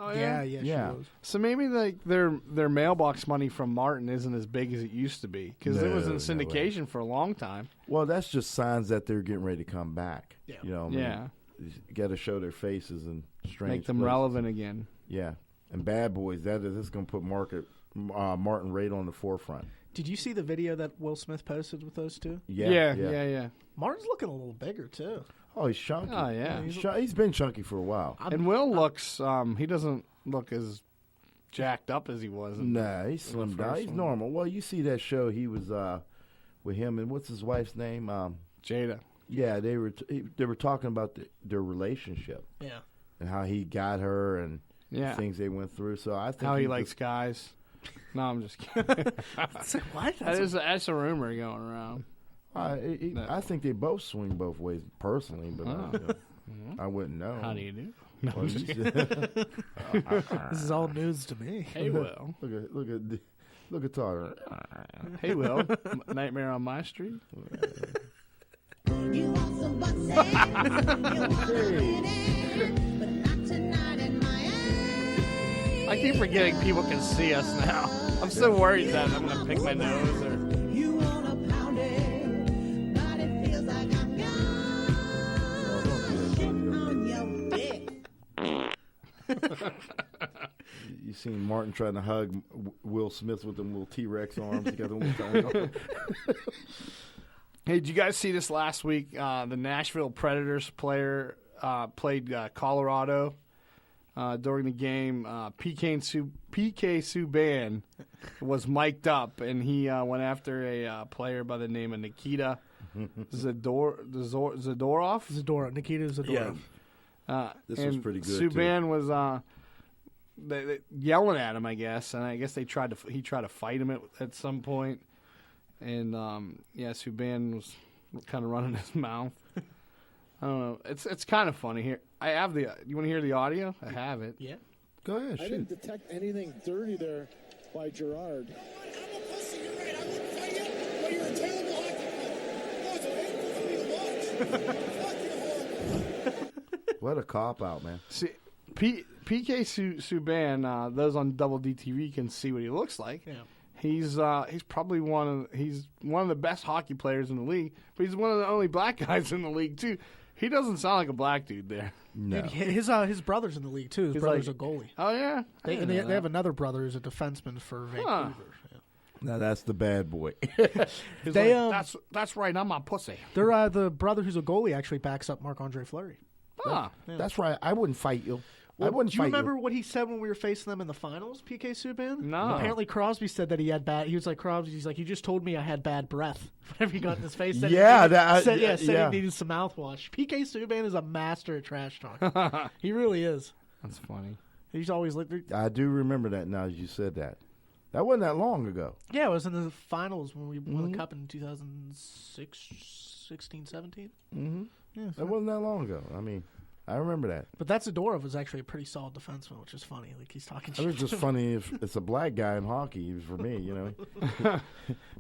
Oh Yeah, Yeah. she was. So maybe like their mailbox money from Martin isn't as big as it used to be because it was in No, no way. syndication for a long time. Well, that's just signs that they're getting ready to come back. Yeah. You know, I mean, Yeah, you got to show their faces and strange make them places. relevant again. Yeah, and Bad Boys. That's going to put Martin right on the forefront. Did you see the video that Will Smith posted with those two? Yeah. Martin's looking a little bigger too. Oh, he's chunky. Oh yeah. He's been chunky for a while. And Will looks. He doesn't look as jacked up as he was. Nah, he's slimmed down. first He's one. normal. Well, you see that show he was with him and what's his wife's name? Jada. Yeah, they were talking about their relationship Yeah. and how he got her and Yeah. things they went through. So I think How he he's likes just- guys. No, I'm just kidding. What? That's a rumor going around. I think they both swing both ways personally, but I wouldn't know. How do you do? No, Well, I'm just you kidding. This is all news to me. Hey, Will. look at Tyler. Hey, Will. Nightmare on My Street. You want some butt sex? You want it, but not tonight in Miami. I keep forgetting people can see us now. I'm so worried that I'm going to pick my nose or. You wanna pound it, but it feels like I'm gone. On your dick. You seen Martin trying to hug Will Smith with them little T-Rex arms? He got them little Hey, did you guys see this last week? The Nashville Predators player played Colorado during the game. PK Subban was mic'd up, and he went after a player by the name of Nikita Zadorov. Nikita Zadorov. This was pretty good, Subban was they yelling at him, I guess, and I guess he tried to fight him at some point. And Subban was kind of running his mouth. I don't know. It's kind of funny here. I have the. You want to hear the audio? I have it. Yeah. Go ahead, I didn't detect anything dirty there by Gerard. I'm a pussy, you're right. I wouldn't fight you, but you're a terrible hockey player. No, it's painful for me to watch. Fucking horrible. What a cop out, man. See, PK Subban. Those on Double DTV can see what he looks like. Yeah. He's probably one of the best hockey players in the league, but he's one of the only black guys in the league too. He doesn't sound like a black dude there. No. Dude, his brother's in the league too. His brother's a goalie. Oh yeah, They have another brother who's a defenseman for Vancouver. Yeah. Now that's the bad boy. That's right. I'm a pussy. They're the brother who's a goalie actually backs up Marc-Andre Fleury. That's right. I wouldn't fight you. Well, I wouldn't do you fight remember what he said when we were facing them in the finals, PK Subban? No. Apparently Crosby said that he had bad. He was like Crosby. He's like, you just told me I had bad breath. Whenever he got in his face, said Yeah, he needed some mouthwash. PK Subban is a master at trash talk. He really is. That's funny. He's always like, I do remember that now as you said that. That wasn't that long ago. yeah, it was in the finals when we won the cup in 2016, 17. Mm-hmm. Yeah, That wasn't that long ago. I mean, I remember that. but that Zadorov was actually a pretty solid defenseman, which is funny. Like he's talking. It was just funny if it's a black guy in hockey for me, you know.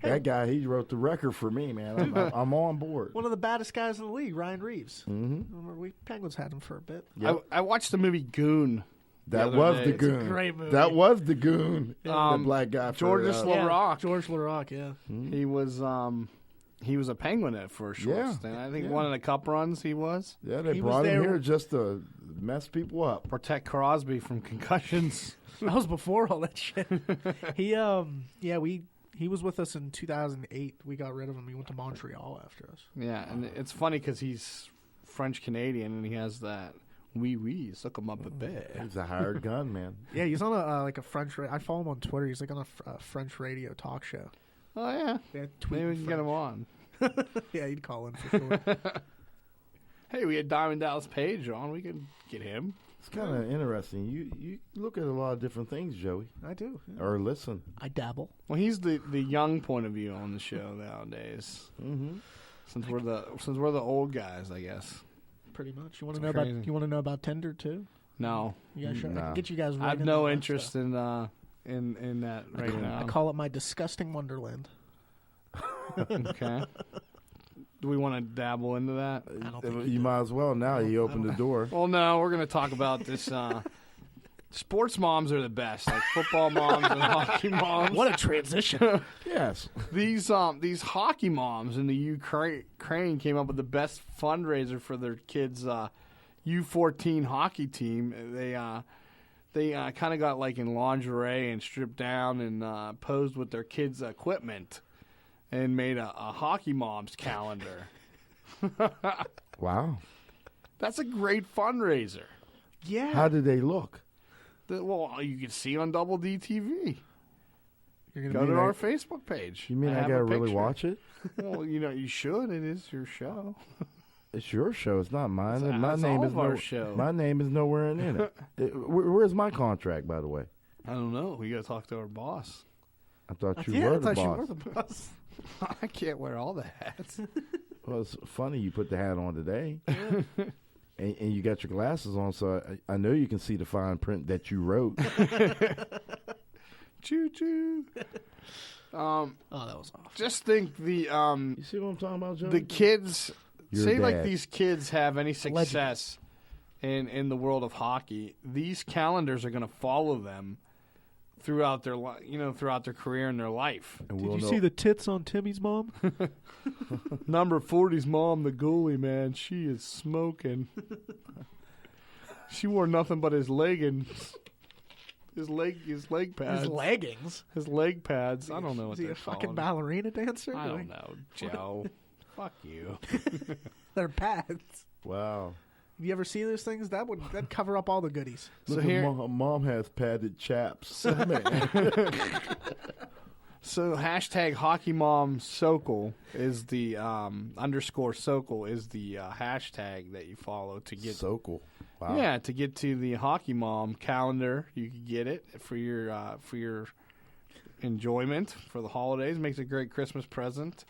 That guy, he wrote the record for me, man. I'm on board. One of the baddest guys in the league, Ryan Reeves. Mm-hmm. Remember, we Penguins had him for a bit. Yep. I watched the movie Goon. That other was day. the It's a goon. great movie. That was the goon. Yeah. The black guy. Georges LaRocque. George LaRocque, yeah. He was a Penguin for a short Yeah. stint. I think Yeah. one of the cup runs he was. Yeah, they He was brought him there- here just to mess people up. Protect Crosby from concussions. That was before all that shit. He was with us in 2008. We got rid of him. He went to Montreal after us. Yeah, and it's funny because he's French Canadian and he has that suck him up a bit. He's a hired gun, man. Yeah, he's on a like a French. I follow him on Twitter. He's like on a French radio talk show. Oh yeah, Yeah, maybe we can get him on. Yeah, he'd call in for sure. Hey, we had Diamond Dallas Page on. We could get him. It's kind of interesting. You look at a lot of different things, Joey, I do. Yeah. or listen. I dabble. Well, he's the young point of view on the show nowadays. Mm-hmm. Since we're the old guys, I guess. Pretty much. You want It's to know crazy. about? You want to know about Tinder too? No, You guys, I Nah. can get you guys. I Right have into no all that interest stuff. in that right now. I call it my disgusting wonderland. Okay. Do we want to dabble into that? I don't think You might as well now. You opened the door. Well, no, we're going to talk about this sports moms are the best, like football moms and hockey moms. What a transition. Yes. These hockey moms in the Ukraine came up with the best fundraiser for their kids' U14 hockey team. They kind of got like in lingerie and stripped down and posed with their kids' equipment and made a hockey moms calendar. Wow. That's a great fundraiser. Yeah. How did they look? Well, you can see on Double D TV. You're Go to our Facebook page. You mean I have gotta a really picture. watch it? Well, you should. It is your show. It's your show. It's not mine. It's name all is of our show. My name is nowhere in it. Where's my contract, by the way? I don't know. We got to talk to our boss. I thought you Yeah, were I the thought boss. you were the boss. I can't wear all the hats. Well, it's funny you put the hat on today. And you got your glasses on, so I know you can see the fine print that you wrote. Choo choo. Oh, that was awful. Just think You see what I'm talking about, Joe? the kids. Your Say like dad. these kids have any success in the world of hockey. These calendars are going to follow them throughout their throughout their career and their life. And Did we'll you know- see the tits on Timmy's mom? Number 40's mom, the goalie, man, she is smoking. She wore nothing but his leggings. His leg pads. His leggings. His leg pads. I don't know what Is he they're a fucking called. ballerina dancer? I don't know, Joe. Fuck you. They're pads. Wow. Have you ever seen those things? That'd cover up all the goodies. So Look, here- mom has padded chaps. So hashtag Hockey Mom Sokol is the underscore Sokol is the hashtag that you follow to get Sokol. Wow. Yeah, to get to the Hockey Mom calendar. You can get it for your enjoyment for the holidays. Makes a great Christmas present.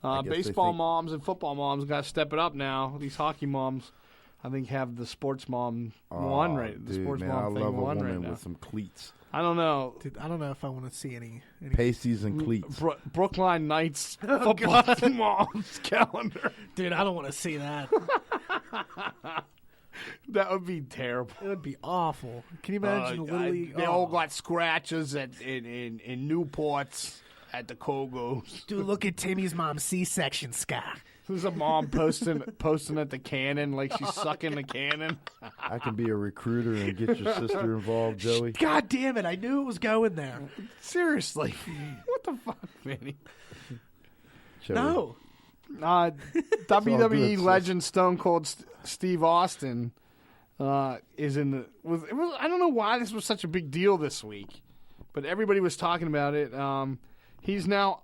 I guess they Baseball think- moms and football moms got to step it up now. These hockey moms, I think, have the sports mom one right. The Dude, sports man, mom I thing love a one woman right now. with some cleats. I don't know. Dude, I don't know if I want to see any Pasties and cleats. Brookline Knights football moms calendar. Dude, I don't want to see that. That would be terrible. It would be awful. Can you imagine the Little League? They all got scratches in Newports at the Kogos. Dude, look at Timmy's mom's C-section scar. There's a mom posting at the cannon like she's sucking the cannon. I can be a recruiter and get your sister involved, Joey. God damn it, I knew it was going there. Seriously. What the fuck, Vinny? Joey. No. WWE good, sis. legend Stone Cold Steve Austin is in the. I don't know why this was such a big deal this week, but everybody was talking about it. He's now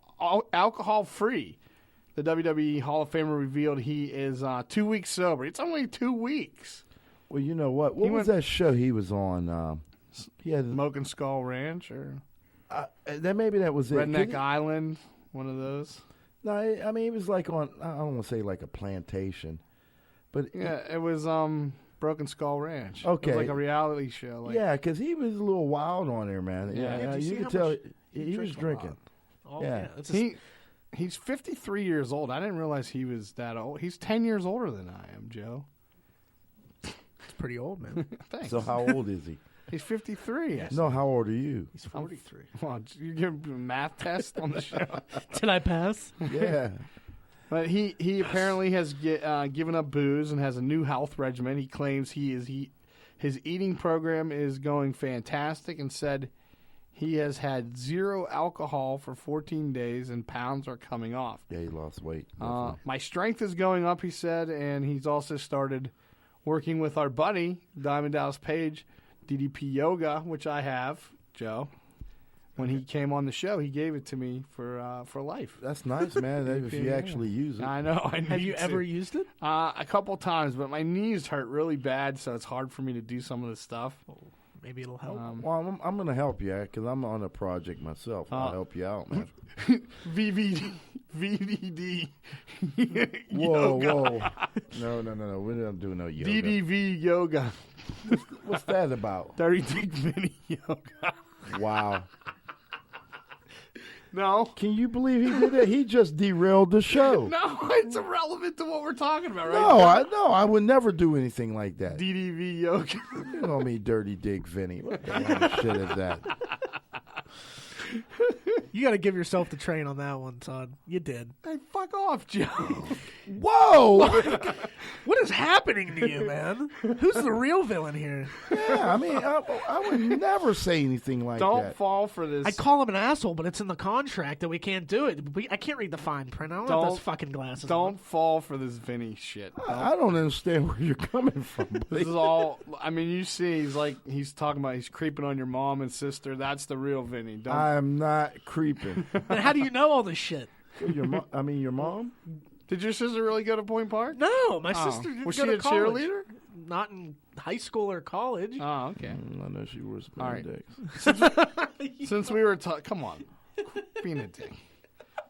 alcohol free. The WWE Hall of Famer revealed he is 2 weeks sober. It's only 2 weeks. Well, you know what? What He was went- that show he was on? He had Smoking Skull Ranch or that maybe that was it. Redneck Island, one of those. No, I mean it was like on. I don't want to say like a plantation, but Yeah, it was Broken Skull Ranch. It Okay. was like a reality show. Like, yeah, because he was a little wild on there, man. Yeah. Yeah, did you you see could how tell much he was drinks a drinking. Oh, Yeah. It's just, He's 53 years old. I didn't realize he was that old. He's 10 years older than I am, Joe. it's pretty old, man. Thanks. So how old is he? He's 53. No, how old are you? He's 43. Well, you give him a math test on the show. Did I pass? Yeah. But he apparently has given up booze and has a new health regimen. He claims his eating program is going fantastic and said he has had 0 alcohol for 14 days and pounds are coming off. Yeah, he lost weight. My strength is going up, he said, and he's also started working with our buddy, Diamond Dallas Page, DDP Yoga, which I have, Joe. When he came on the show, he gave it to me for life. That's nice, man. If you Yeah. actually use it. I know. Have you ever used it? A couple times, but my knees hurt really bad, so it's hard for me to do some of the stuff. Maybe it'll help. Well, I'm going to help you because I'm on a project myself. I'll help you out, man. VDD. Whoa, yoga. whoa. No. We're not doing no yoga. DDV yoga. What's that about? 30 Dick Vinny yoga. Wow. No. Can you believe he did it? He just derailed the show. No, it's irrelevant to what we're talking about, right? No, I would never do anything like that. DDV yoke. You know me, dirty dick Vinny. What the hell shit is that? You got to give yourself the train on that one, Todd. You did. Hey, fuck off, Joe. Whoa! What is happening to you, man? Who's the real villain here? Yeah, I mean, I would never say anything like that. Don't fall for this. I call him an asshole, but it's in the contract that we can't do it. I can't read the fine print. I don't have those fucking glasses. Don't fall for this Vinny shit. I don't understand where you're coming from. This is all. I mean, you see, he's talking about he's creeping on your mom and sister. That's the real Vinny. Don't. I am not creeping. And how do you know all this shit? Your mom? Did your sister really go to Point Park? No, my sister didn't Was go she to a college. cheerleader? Not in high school or college. Oh, okay. I know she was All right. dicks. Since we were talking, come on, being a dick.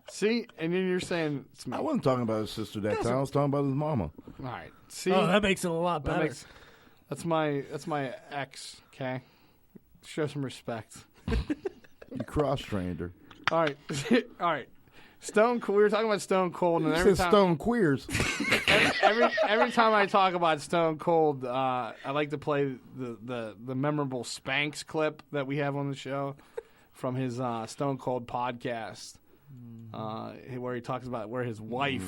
See, and then you're saying it's me. I wasn't talking about his sister that time. I was talking about his mama. All right. See, Oh, that makes it a lot better. That's my ex. Okay, show some respect. You cross-trained her. All right, all right. Stone Cold. We were talking about Stone Cold, and You every said time, Stone Queers. every time I talk about Stone Cold, I like to play the memorable Spanx clip that we have on the show from his Stone Cold podcast, where he talks about where his wife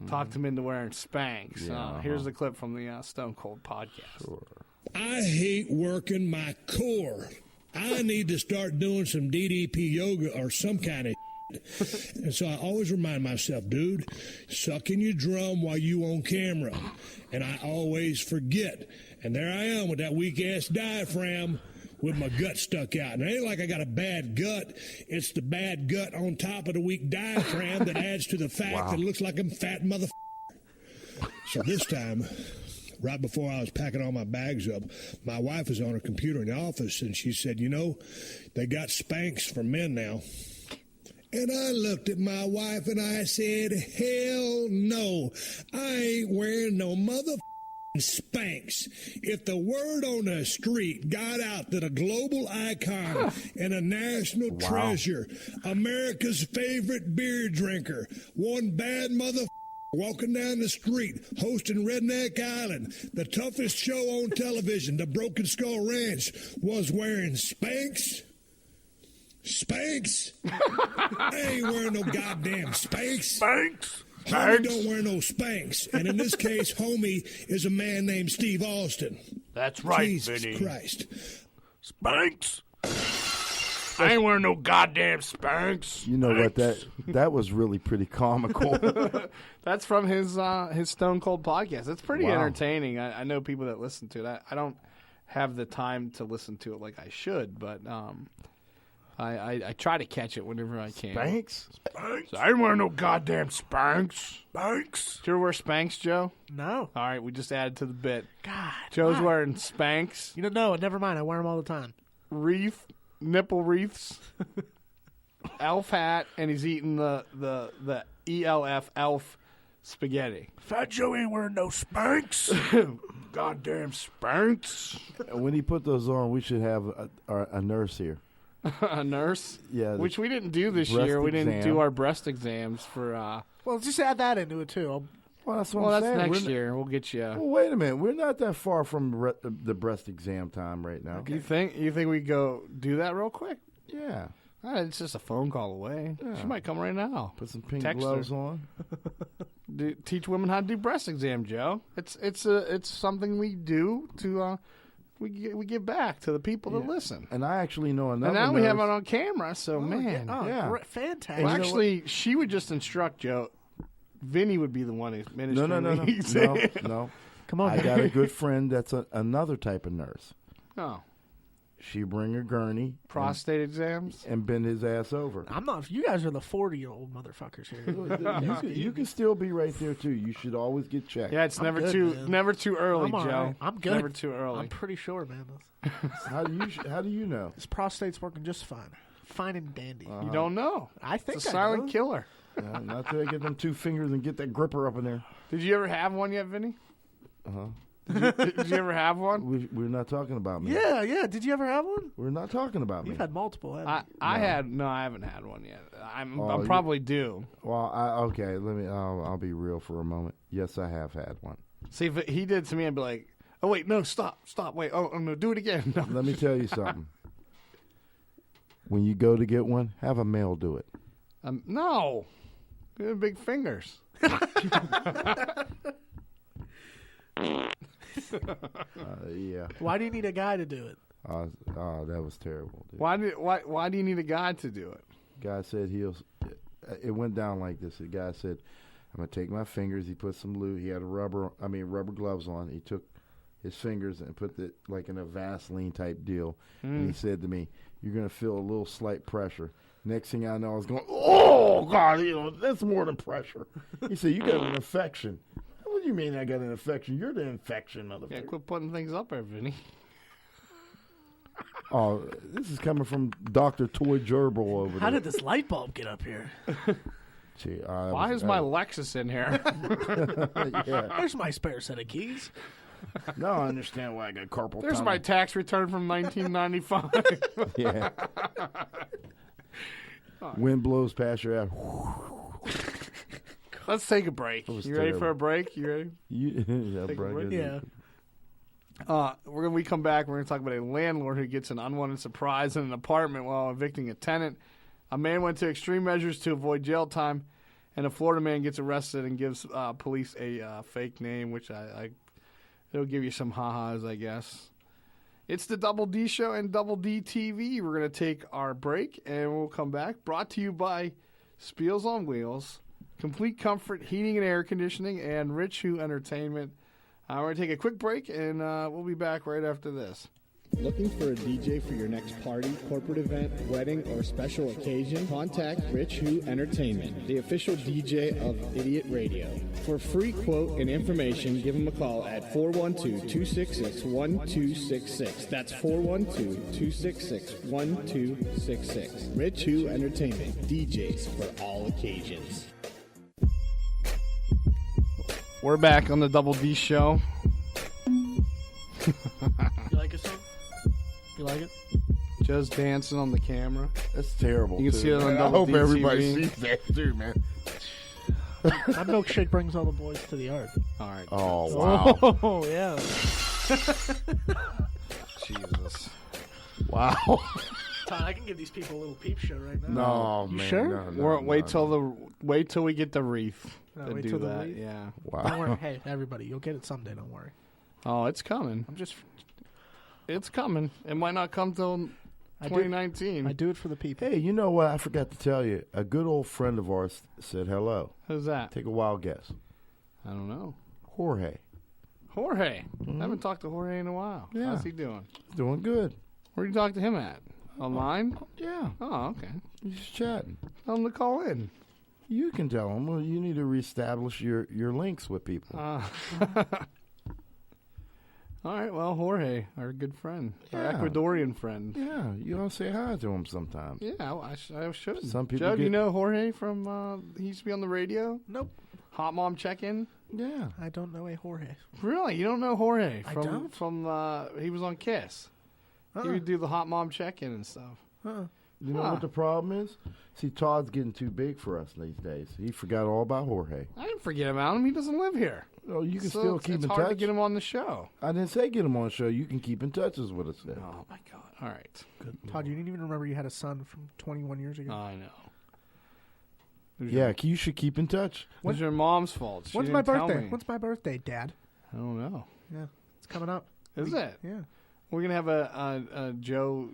talked him into wearing Spanx. Yeah, Here's the clip from the Stone Cold podcast. Sure. I hate working my core. I need to start doing some DDP yoga or some kind of and so I always remind myself, dude, suck in your drum while you on camera. And I always forget. And there I am with that weak-ass diaphragm with my gut stuck out. And it ain't like I got a bad gut. It's the bad gut on top of the weak diaphragm that adds to the fact that it looks like I'm fat motherfucker. So this time, right before I was packing all my bags up, my wife was on her computer in the office, and she said, you know, they got Spanx for men now. And I looked at my wife and I said, hell no, I ain't wearing no motherfucking Spanx. If the word on the street got out that a global icon and a national treasure, America's favorite beer drinker, one bad motherfucker walking down the street, hosting Redneck Island, the toughest show on television, the Broken Skull Ranch, was wearing Spanx. Spanx? I ain't wearing no goddamn Spanx. Spanx? Homie don't wear no Spanx. And in this case, homie is a man named Steve Austin. That's right, Jesus Vinny. Christ. Spanx. I ain't wearing no goddamn Spanx. You know what? That was really pretty comical. That's from his Stone Cold podcast. It's pretty entertaining. I know people that listen to it. I don't have the time to listen to it like I should, but I try to catch it whenever I can. Spanx? So I ain't wearing no goddamn Spanx. Spanx. Do you ever wear Spanx, Joe? No. All right, we just added to the bit. God. Joe's why? wearing Spanx. You don't know. Never mind. I wear them all the time. Nipple wreaths, elf hat, and he's eating the elf spaghetti. Fat Joe ain't wearing no Spanx. Goddamn Spanx. When he put those on, we should have a nurse here. A nurse? Yeah. Which we didn't do this breast year. We didn't exam. do our breast exams for... Well, just add that into it, too. Well, that's what I'm saying. Next year. We'll get you... Well, wait a minute. We're not that far from the breast exam time right now. You think we go do that real quick? Yeah. It's just a phone call away. Yeah. She might come right now. Put some pink Text gloves her. on. Teach women how to do breast exam, Joe. It's something we do to we give back to the people that listen. And I actually know another. And now nurse. we have it on camera, so man, yeah. Fantastic. Well, actually, she would just instruct Joe. Vinny would be the one administering No. Come on, I got a good friend that's another type of nurse. Oh. She bring a gurney. Prostate exams? And bend his ass over. I'm not. You guys are the 40-year-old motherfuckers here. you can still be right there, too. You should always get checked. Yeah, it's never too early, I'm all Joe. right. I'm good. Never too early. I'm pretty sure, man. How do you know? His prostate's working just fine. Fine and dandy. You don't know. I think it's a I silent know. killer. Not till I get them 2 fingers and get that gripper up in there. Did you ever have one yet, Vinny? Uh-huh. Did you ever have one? We're not talking about me. Yeah. Did you ever have one? We're not talking about me. You've had multiple, haven't you? I haven't had one yet. I'm Oh, probably due. Well, okay. I'll be real for a moment. Yes, I have had one. See, if he did to me, I'd be like, oh, wait, no, stop, wait, oh, no, do it again. No. Let me tell you something. When you go to get one, have a male do it. No. You have big fingers. Yeah. Why do you need a guy to do it? That was terrible. Dude. Why do you need a guy to do it? Guy said it went down like this. The guy said, I'm going to take my fingers. He put some lube. He had rubber gloves on. He took his fingers and put it like in a Vaseline type deal. And he said to me, you're going to feel a little slight pressure. Next thing I know, I was going, oh, God, that's more than pressure. He said, you got an infection. What do you mean I got an infection? You're the infection, motherfucker. Yeah, quit putting things up there, Vinny. Oh, this is coming from Dr. Toy Gerbil over there. How did this light bulb get up here? Gee, Why is my Lexus in here? Yeah. There's my spare set of keys. Now I understand why I got carpal There's tunnel. my tax return from 1995. Yeah. Wind blows past your ass. Let's take a break. You ready for a break? You ready? Yeah, Take a break. break? Yeah. When we come back, we're going to talk about a landlord who gets an unwanted surprise in an apartment while evicting a tenant. A man went to extreme measures to avoid jail time, and a Florida man gets arrested and gives police a fake name, which it'll give you some ha-has, I guess. It's the Double D Show and Double D TV. We're going to take our break, and we'll come back. Brought to you by Spiels on Wheels, Complete Comfort Heating and Air Conditioning, and Rich Who Entertainment. We're going to take a quick break, and we'll be back right after this. Looking for a DJ for your next party, corporate event, wedding, or special occasion? Contact Rich Who Entertainment, the official DJ of Idiot Radio. For a free quote and information, give them a call at 412-266-1266. That's 412-266-1266. Rich Who Entertainment, DJs for all occasions. We're back on the Double D Show. You like it, son? You like it? Joe's dancing on the camera. That's terrible. You can see it on I Double hope D everybody TV. sees that too, man. My milkshake brings all the boys to the yard. All right. Oh, wow. Oh, yeah. Jesus. Wow. Todd, I can give these people a little peep show right now. No, You man. sure? Wait till we get the wreath No, to wait do till the that. wreath? Yeah. Don't Wow. worry. Hey, everybody, you'll get it someday. Don't worry. Oh, it's coming. It's coming. It might not come till 2019. I do it for the people. Hey, you know what? I forgot to tell you. A good old friend of ours said hello. Who's that? Take a wild guess. I don't know. Jorge. Jorge. I haven't talked to Jorge in a while. Yeah. How's he doing? Doing good. Where do you talk to him at? Online? Yeah. Oh, okay. He's just chatting. Tell him to call in. You can tell him. Well, you need to reestablish your links with people. All right, well, Jorge, our good friend, our Yeah. Ecuadorian friend. Yeah, you ought to say hi to him sometimes. Yeah, I should. Some people Joe, do you get- know Jorge from, he used to be on the radio? Nope. Hot Mom Check-In? Yeah. I don't know a Jorge. Really? You don't know Jorge? I From, don't. he was on Kiss. He would do the Hot Mom Check-In and stuff. You know Huh. what the problem is? See, Todd's getting too big for us these days. He forgot all about Jorge. I didn't forget about him. He doesn't live here. Oh, you can So still it's keep in hard to touch. get him on the show. I didn't say get him on the show. You can keep in touch is what I said. Oh, my God. All right. Todd, you didn't even remember you had a son from 21 years ago. I know. Yeah, you should keep in touch. It was your mom's fault. She When's my didn't tell birthday? me. When's my birthday, Dad? I don't know. Yeah, it's coming up. Is it? Yeah. We're gonna have a Joe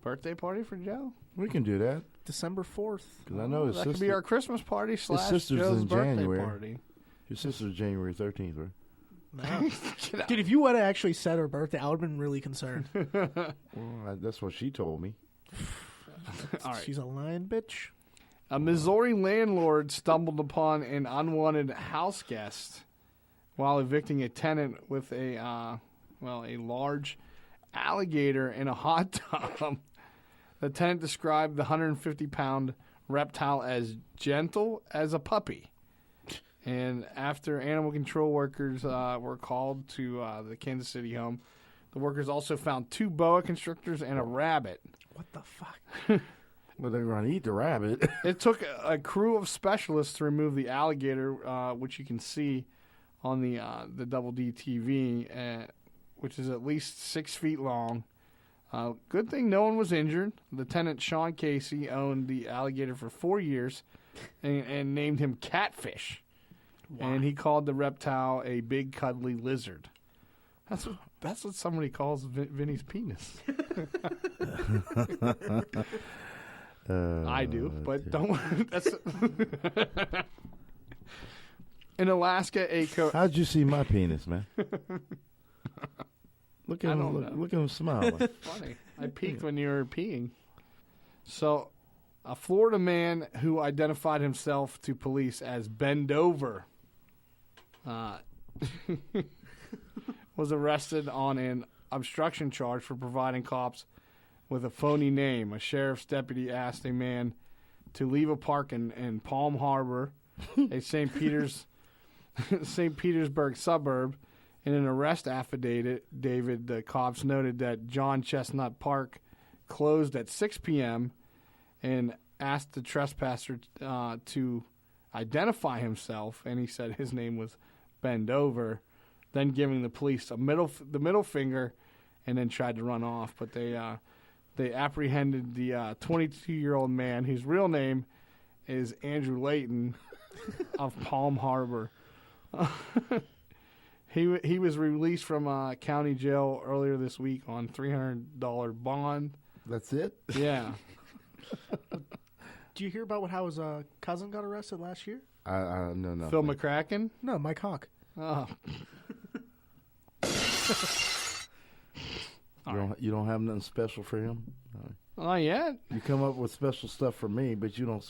birthday party for Joe. We can do that. December 4th. Because I know his that sister. could be our Christmas party / his sister's Joe's in birthday January. party. Your sister's January 13th, right? No. Dude, if you would have actually said her birthday, I would have been really concerned. Well, that's what she told me. All right. She's a lying bitch. A Missouri landlord stumbled upon an unwanted house guest while evicting a tenant with a large alligator in a hot tub. The tenant described the 150-pound reptile as gentle as a puppy And after animal control workers were called to the Kansas City home, the workers also found 2 boa constrictors and a rabbit. What the fuck? Well, they're going to eat the rabbit. It took a crew of specialists to remove the alligator, which you can see on the Double D TV, which is at least 6 feet long. Good thing no one was injured. Lieutenant Sean Casey owned the alligator for 4 years and named him Catfish. Wow. And he called the reptile a big cuddly lizard. That's what somebody calls Vinny's penis. I do, but don't. That's in Alaska. How'd you see my penis, man? Look at him! Look at him smiling. Funny. I peeked when you were peeing. So, a Florida man who identified himself to police as Bend Over was arrested on an obstruction charge for providing cops with a phony name. A sheriff's deputy asked a man to leave a park in Palm Harbor, a St. Petersburg suburb. In an arrest affidavit, the cops noted that John Chestnut Park closed at 6 p.m. and asked the trespasser to identify himself, and he said his name was Bend Over, then giving the police the middle finger, and then tried to run off. But they apprehended the 22-year-old man whose real name is Andrew Layton of Palm Harbor. He was released from county jail earlier this week on $300 bond. That's it? Yeah. Do you hear about how his cousin got arrested last year? I know nothing. Phil McCracken? No, Mike Hawk. Oh. You don't have nothing special for him? Not yet. You come up with special stuff for me, but you don't,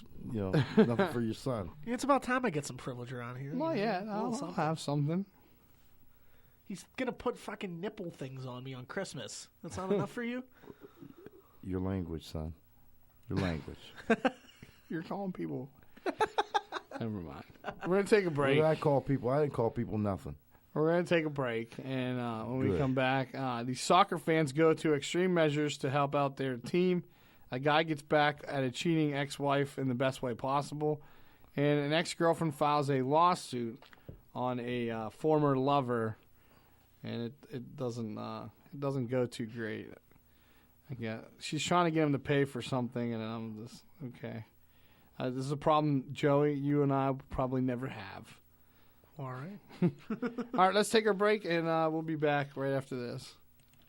nothing for your son. Yeah, it's about time I get some privilege around here. Not yet. I'll have something. He's going to put fucking nipple things on me on Christmas. That's not enough for you? Your language, son. Your language. You're calling people. Never mind. We're going to take a break. What did I call people? I didn't call people nothing. We're going to take a break, and when we come back, these soccer fans go to extreme measures to help out their team. A guy gets back at a cheating ex-wife in the best way possible, and an ex-girlfriend files a lawsuit on a former lover, and it doesn't go too great. She's trying to get him to pay for something, and I'm just okay. This is a problem, Joey, you and I will probably never have. All right. All right, let's take our break, and we'll be back right after this.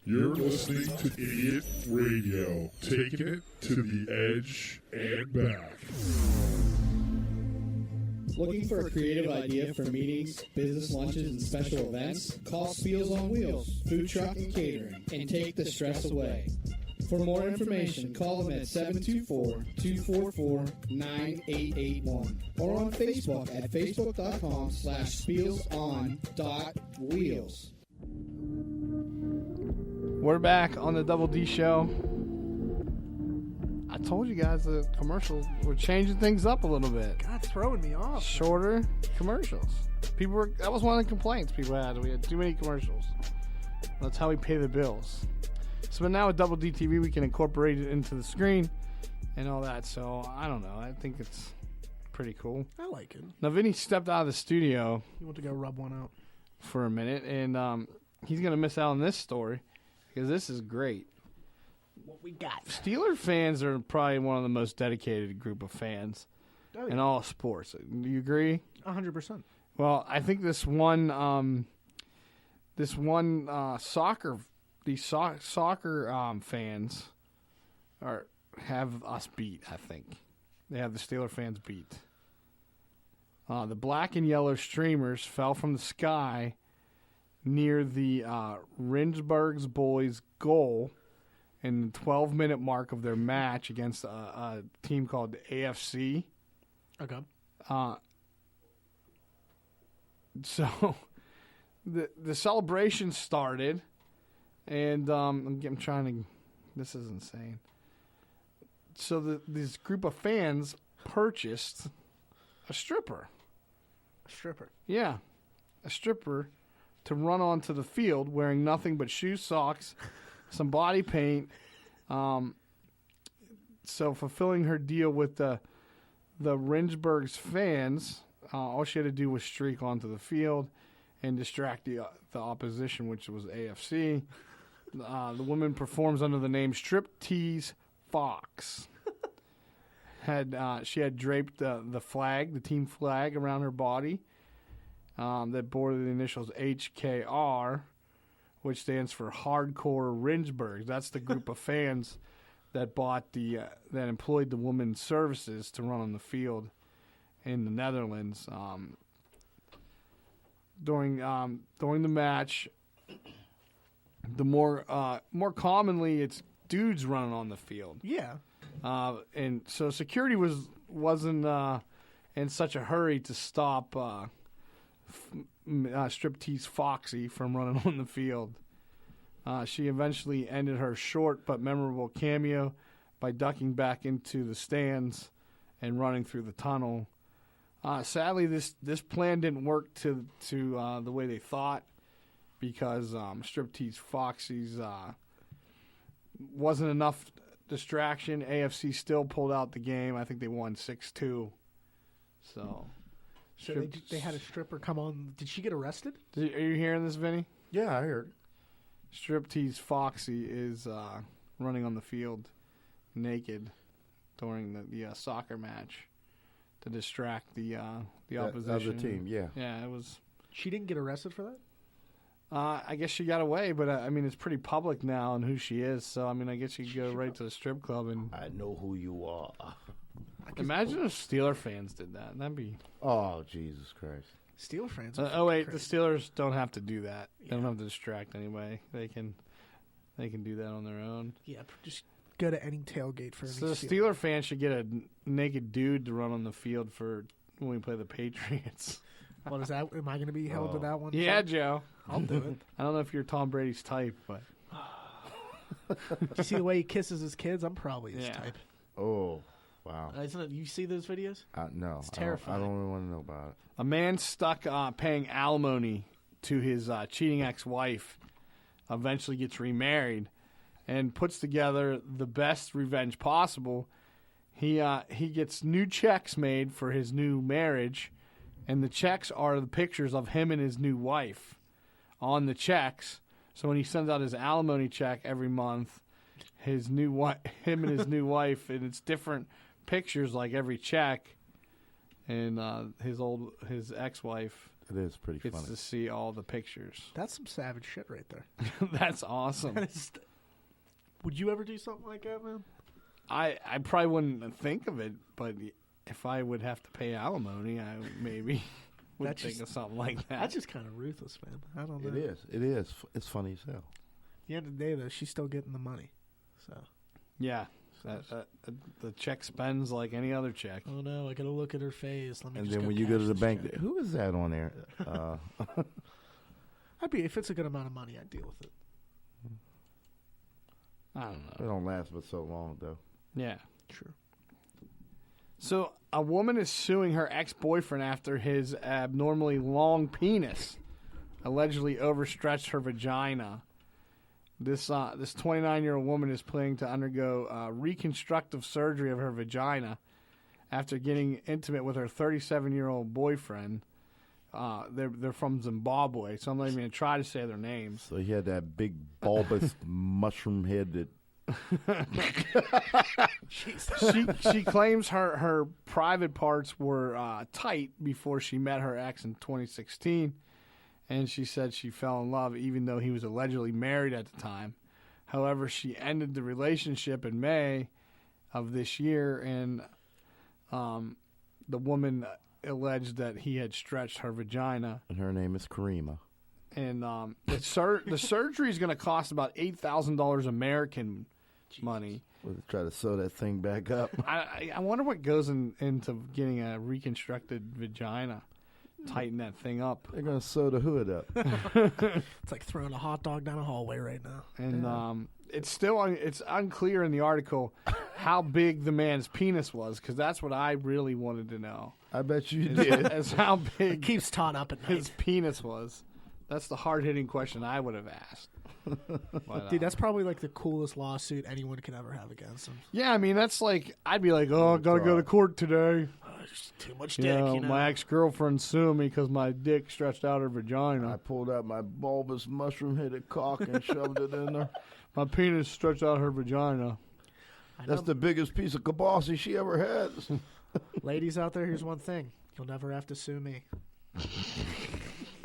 You're listening to Idiot Radio, taking it to the edge and back. Looking for a creative idea for meetings, business lunches, and special events? Call Spiels on Wheels, food truck and catering, and take the stress away. For more information, call them at 724-244-9881 or on Facebook at facebook.com/spielson.wheels. We're back on the Double D Show. I told you guys the commercials were changing things up a little bit. God, throwing me off. Shorter commercials. That was one of the complaints people had. We had too many commercials. That's how we pay the bills. So, but now with Double D TV, we can incorporate it into the screen and all that. So, I don't know. I think it's pretty cool. I like it. Now, Vinny stepped out of the studio. He went to go rub one out. For a minute, and he's going to miss out on this story because this is great. What we got? Steeler fans are probably one of the most dedicated group of fans in all sports. Do you agree? 100%. Well, I think these soccer fans have us beat. I think they have the Steeler fans beat. The black and yellow streamers fell from the sky near the Rinsberg's boys' goal in the 12-minute mark of their match against a team called the AFC. Okay. So the celebration started, and I'm trying to. This is insane. So this group of fans purchased a stripper. Stripper. Yeah, a stripper to run onto the field wearing nothing but shoes, socks, some body paint. So fulfilling her deal with the Rindsberg's fans, all she had to do was streak onto the field and distract the opposition, which was AFC. The woman performs under the name Striptease Fox. She had draped the flag, the team flag, around her body that bore the initials HKR, which stands for Hardcore Rindsbergs. That's the group of fans that that employed the woman's services to run on the field in the Netherlands. During the match, the more commonly it's dudes running on the field. Yeah. And so security wasn't in such a hurry to stop Striptease Foxy from running on the field. She eventually ended her short but memorable cameo by ducking back into the stands and running through the tunnel. Sadly, this plan didn't work to the way they thought, because Striptease Foxy's wasn't enough distraction. AFC still pulled out the game. I think they won 6-2. So they had a stripper come on. Did she get arrested? Are you hearing this, Vinny? Yeah, I heard. Striptease Foxy is running on the field naked during the soccer match to distract the opposition. Other team, yeah. Yeah, it was. She didn't get arrested for that? I guess she got away, but I mean, it's pretty public now on who she is. So I mean, I guess you could go right to the strip club and. I know who you are. Imagine if Steeler fans did that. That'd be. Oh, Jesus Christ! Steeler fans. Wait, crazy. the Steelers don't have to do that. They don't have to distract anybody. They can do that on their own. Yeah, just go to any tailgate for. So the Steeler fans should get a naked dude to run on the field for when we play the Patriots. What is that? Am I going to be held to that one? Yeah, Joe. I'll do it. I don't know if you're Tom Brady's type, but. Do you see the way he kisses his kids? I'm probably his type. Oh, wow. Isn't it? You see those videos? No. It's terrifying. I don't really want to know about it. A man stuck paying alimony to his cheating ex-wife eventually gets remarried and puts together the best revenge possible. He gets new checks made for his new marriage, and the checks are the pictures of him and his new wife on the checks. So when he sends out his alimony check every month, him and his new wife, and it's different pictures like every check, and his ex-wife. It is pretty gets funny to see all the pictures. That's some savage shit right there. That's awesome. Would you ever do something like that, man? I probably wouldn't think of it, but if I would have to pay alimony, I maybe would think of something like that. That's just kind of ruthless, man. I don't know. It is. It's funny as hell. At the end of the day, though, she's still getting the money. So. Yeah. The check spends like any other check. Oh, no. I got to look at her face. Let me and just then when you go to the bank, who is that on there? if it's a good amount of money, I'd deal with it. I don't know. It don't last but so long, though. Yeah. True. So a woman is suing her ex-boyfriend after his abnormally long penis allegedly overstretched her vagina. This 29-year-old woman is planning to undergo reconstructive surgery of her vagina after getting intimate with her 37-year-old boyfriend. They're from Zimbabwe, so I'm not even going to try to say their names. So he had that big bulbous mushroom head that. She claims her private parts were tight before she met her ex in 2016, and she said she fell in love even though he was allegedly married at the time. However, she ended the relationship in May of this year, and the woman alleged that he had stretched her vagina. And her name is Karima. And the surgery is going to cost about $8,000 American money. We'll try to sew that thing back up. I wonder what goes into getting a reconstructed vagina. Tighten that thing up. They're going to sew the hood up. It's like throwing a hot dog down a hallway right now. And it's unclear in the article how big the man's penis was, because that's what I really wanted to know. I bet you As, did. as how big Keeps Todd up at night. his penis was. That's the hard-hitting question I would have asked. But, Dude, that's probably like the coolest lawsuit anyone could ever have against him. yeah, I mean, that's like, I'd be like, oh, I gotta go to court today. Just too much You dick, know, you know. my ex-girlfriend sued me because my dick stretched out her I vagina. pulled out my bulbous mushroom-headed cock and shoved it in there. My penis stretched out her vagina. That's the biggest piece of kibasi she ever had. Ladies out there, here's one thing. You'll never have to sue me.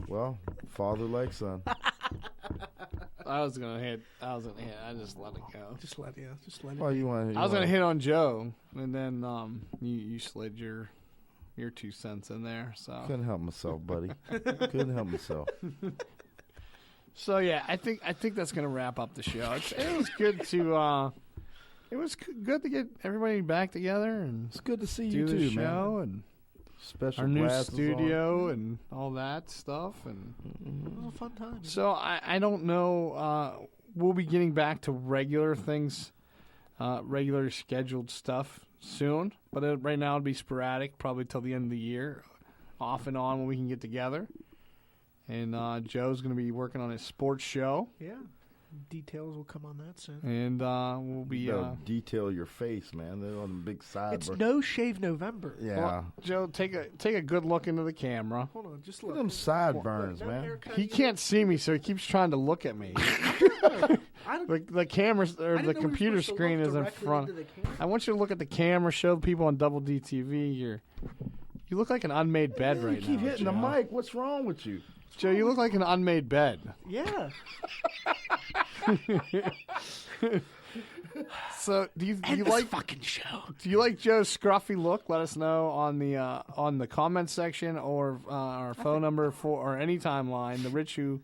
Well, father like son. I was gonna hit. I just let it go. Just let it. Well, you want? I was gonna hit on Joe, and then you slid your 2 cents in there. So Couldn't help myself, buddy. Couldn't help myself. So yeah, I think that's gonna wrap up the show. It was good to good to get everybody back together and It's good to see do you the too, show man. and Special our new glasses studio and all that stuff. And It was a fun time. so I don't know. We'll be getting back to regular things, regular scheduled stuff soon. But right now it'll be sporadic, probably till the end of the year, off and on when we can get together. And Joe's going to be working on his sports show. Yeah. Details will come on that soon. And we'll be... You better detail your face, man. They're on the big sideburns. It's No Shave November. Yeah. Well, Joe, take a good look into the camera. Hold on, just Look look. at them sideburns, No man. haircut He either. can't see me, so he keeps trying to look at me. I don't- The camera or I didn't the know we were computer supposed to screen look is in directly front. into the camera. I want you to look at the camera. Show the people on Double D TV. You look like an unmade bed You right keep now. hitting Joe. the mic. What's wrong with you? Joe, you look like an unmade bed. Yeah. So do you End this like fucking show. Do you like Joe's scruffy look? Let us know on the comment section or our phone number or any timeline, the Rich Who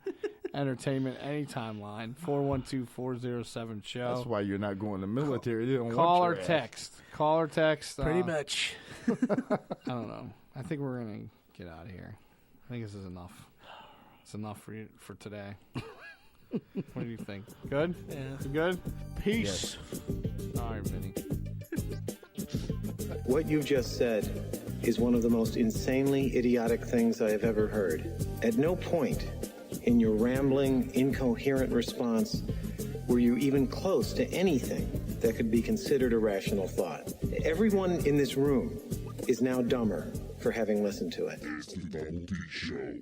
Entertainment anytime line, 412-407-SHOW. That's why you're not going to the military. They don't Call want or your ass. text. Call or text. Pretty much. I don't know. I think we're gonna get out of here. I think this is enough. It's enough for you for today. What do you think? Good? Yeah. You good? Peace. All right, Vinny. What you've just said is one of the most insanely idiotic things I have ever heard. At no point in your rambling, incoherent response were you even close to anything that could be considered a rational thought. Everyone in this room is now dumber for having listened to it. It's the Double D Show.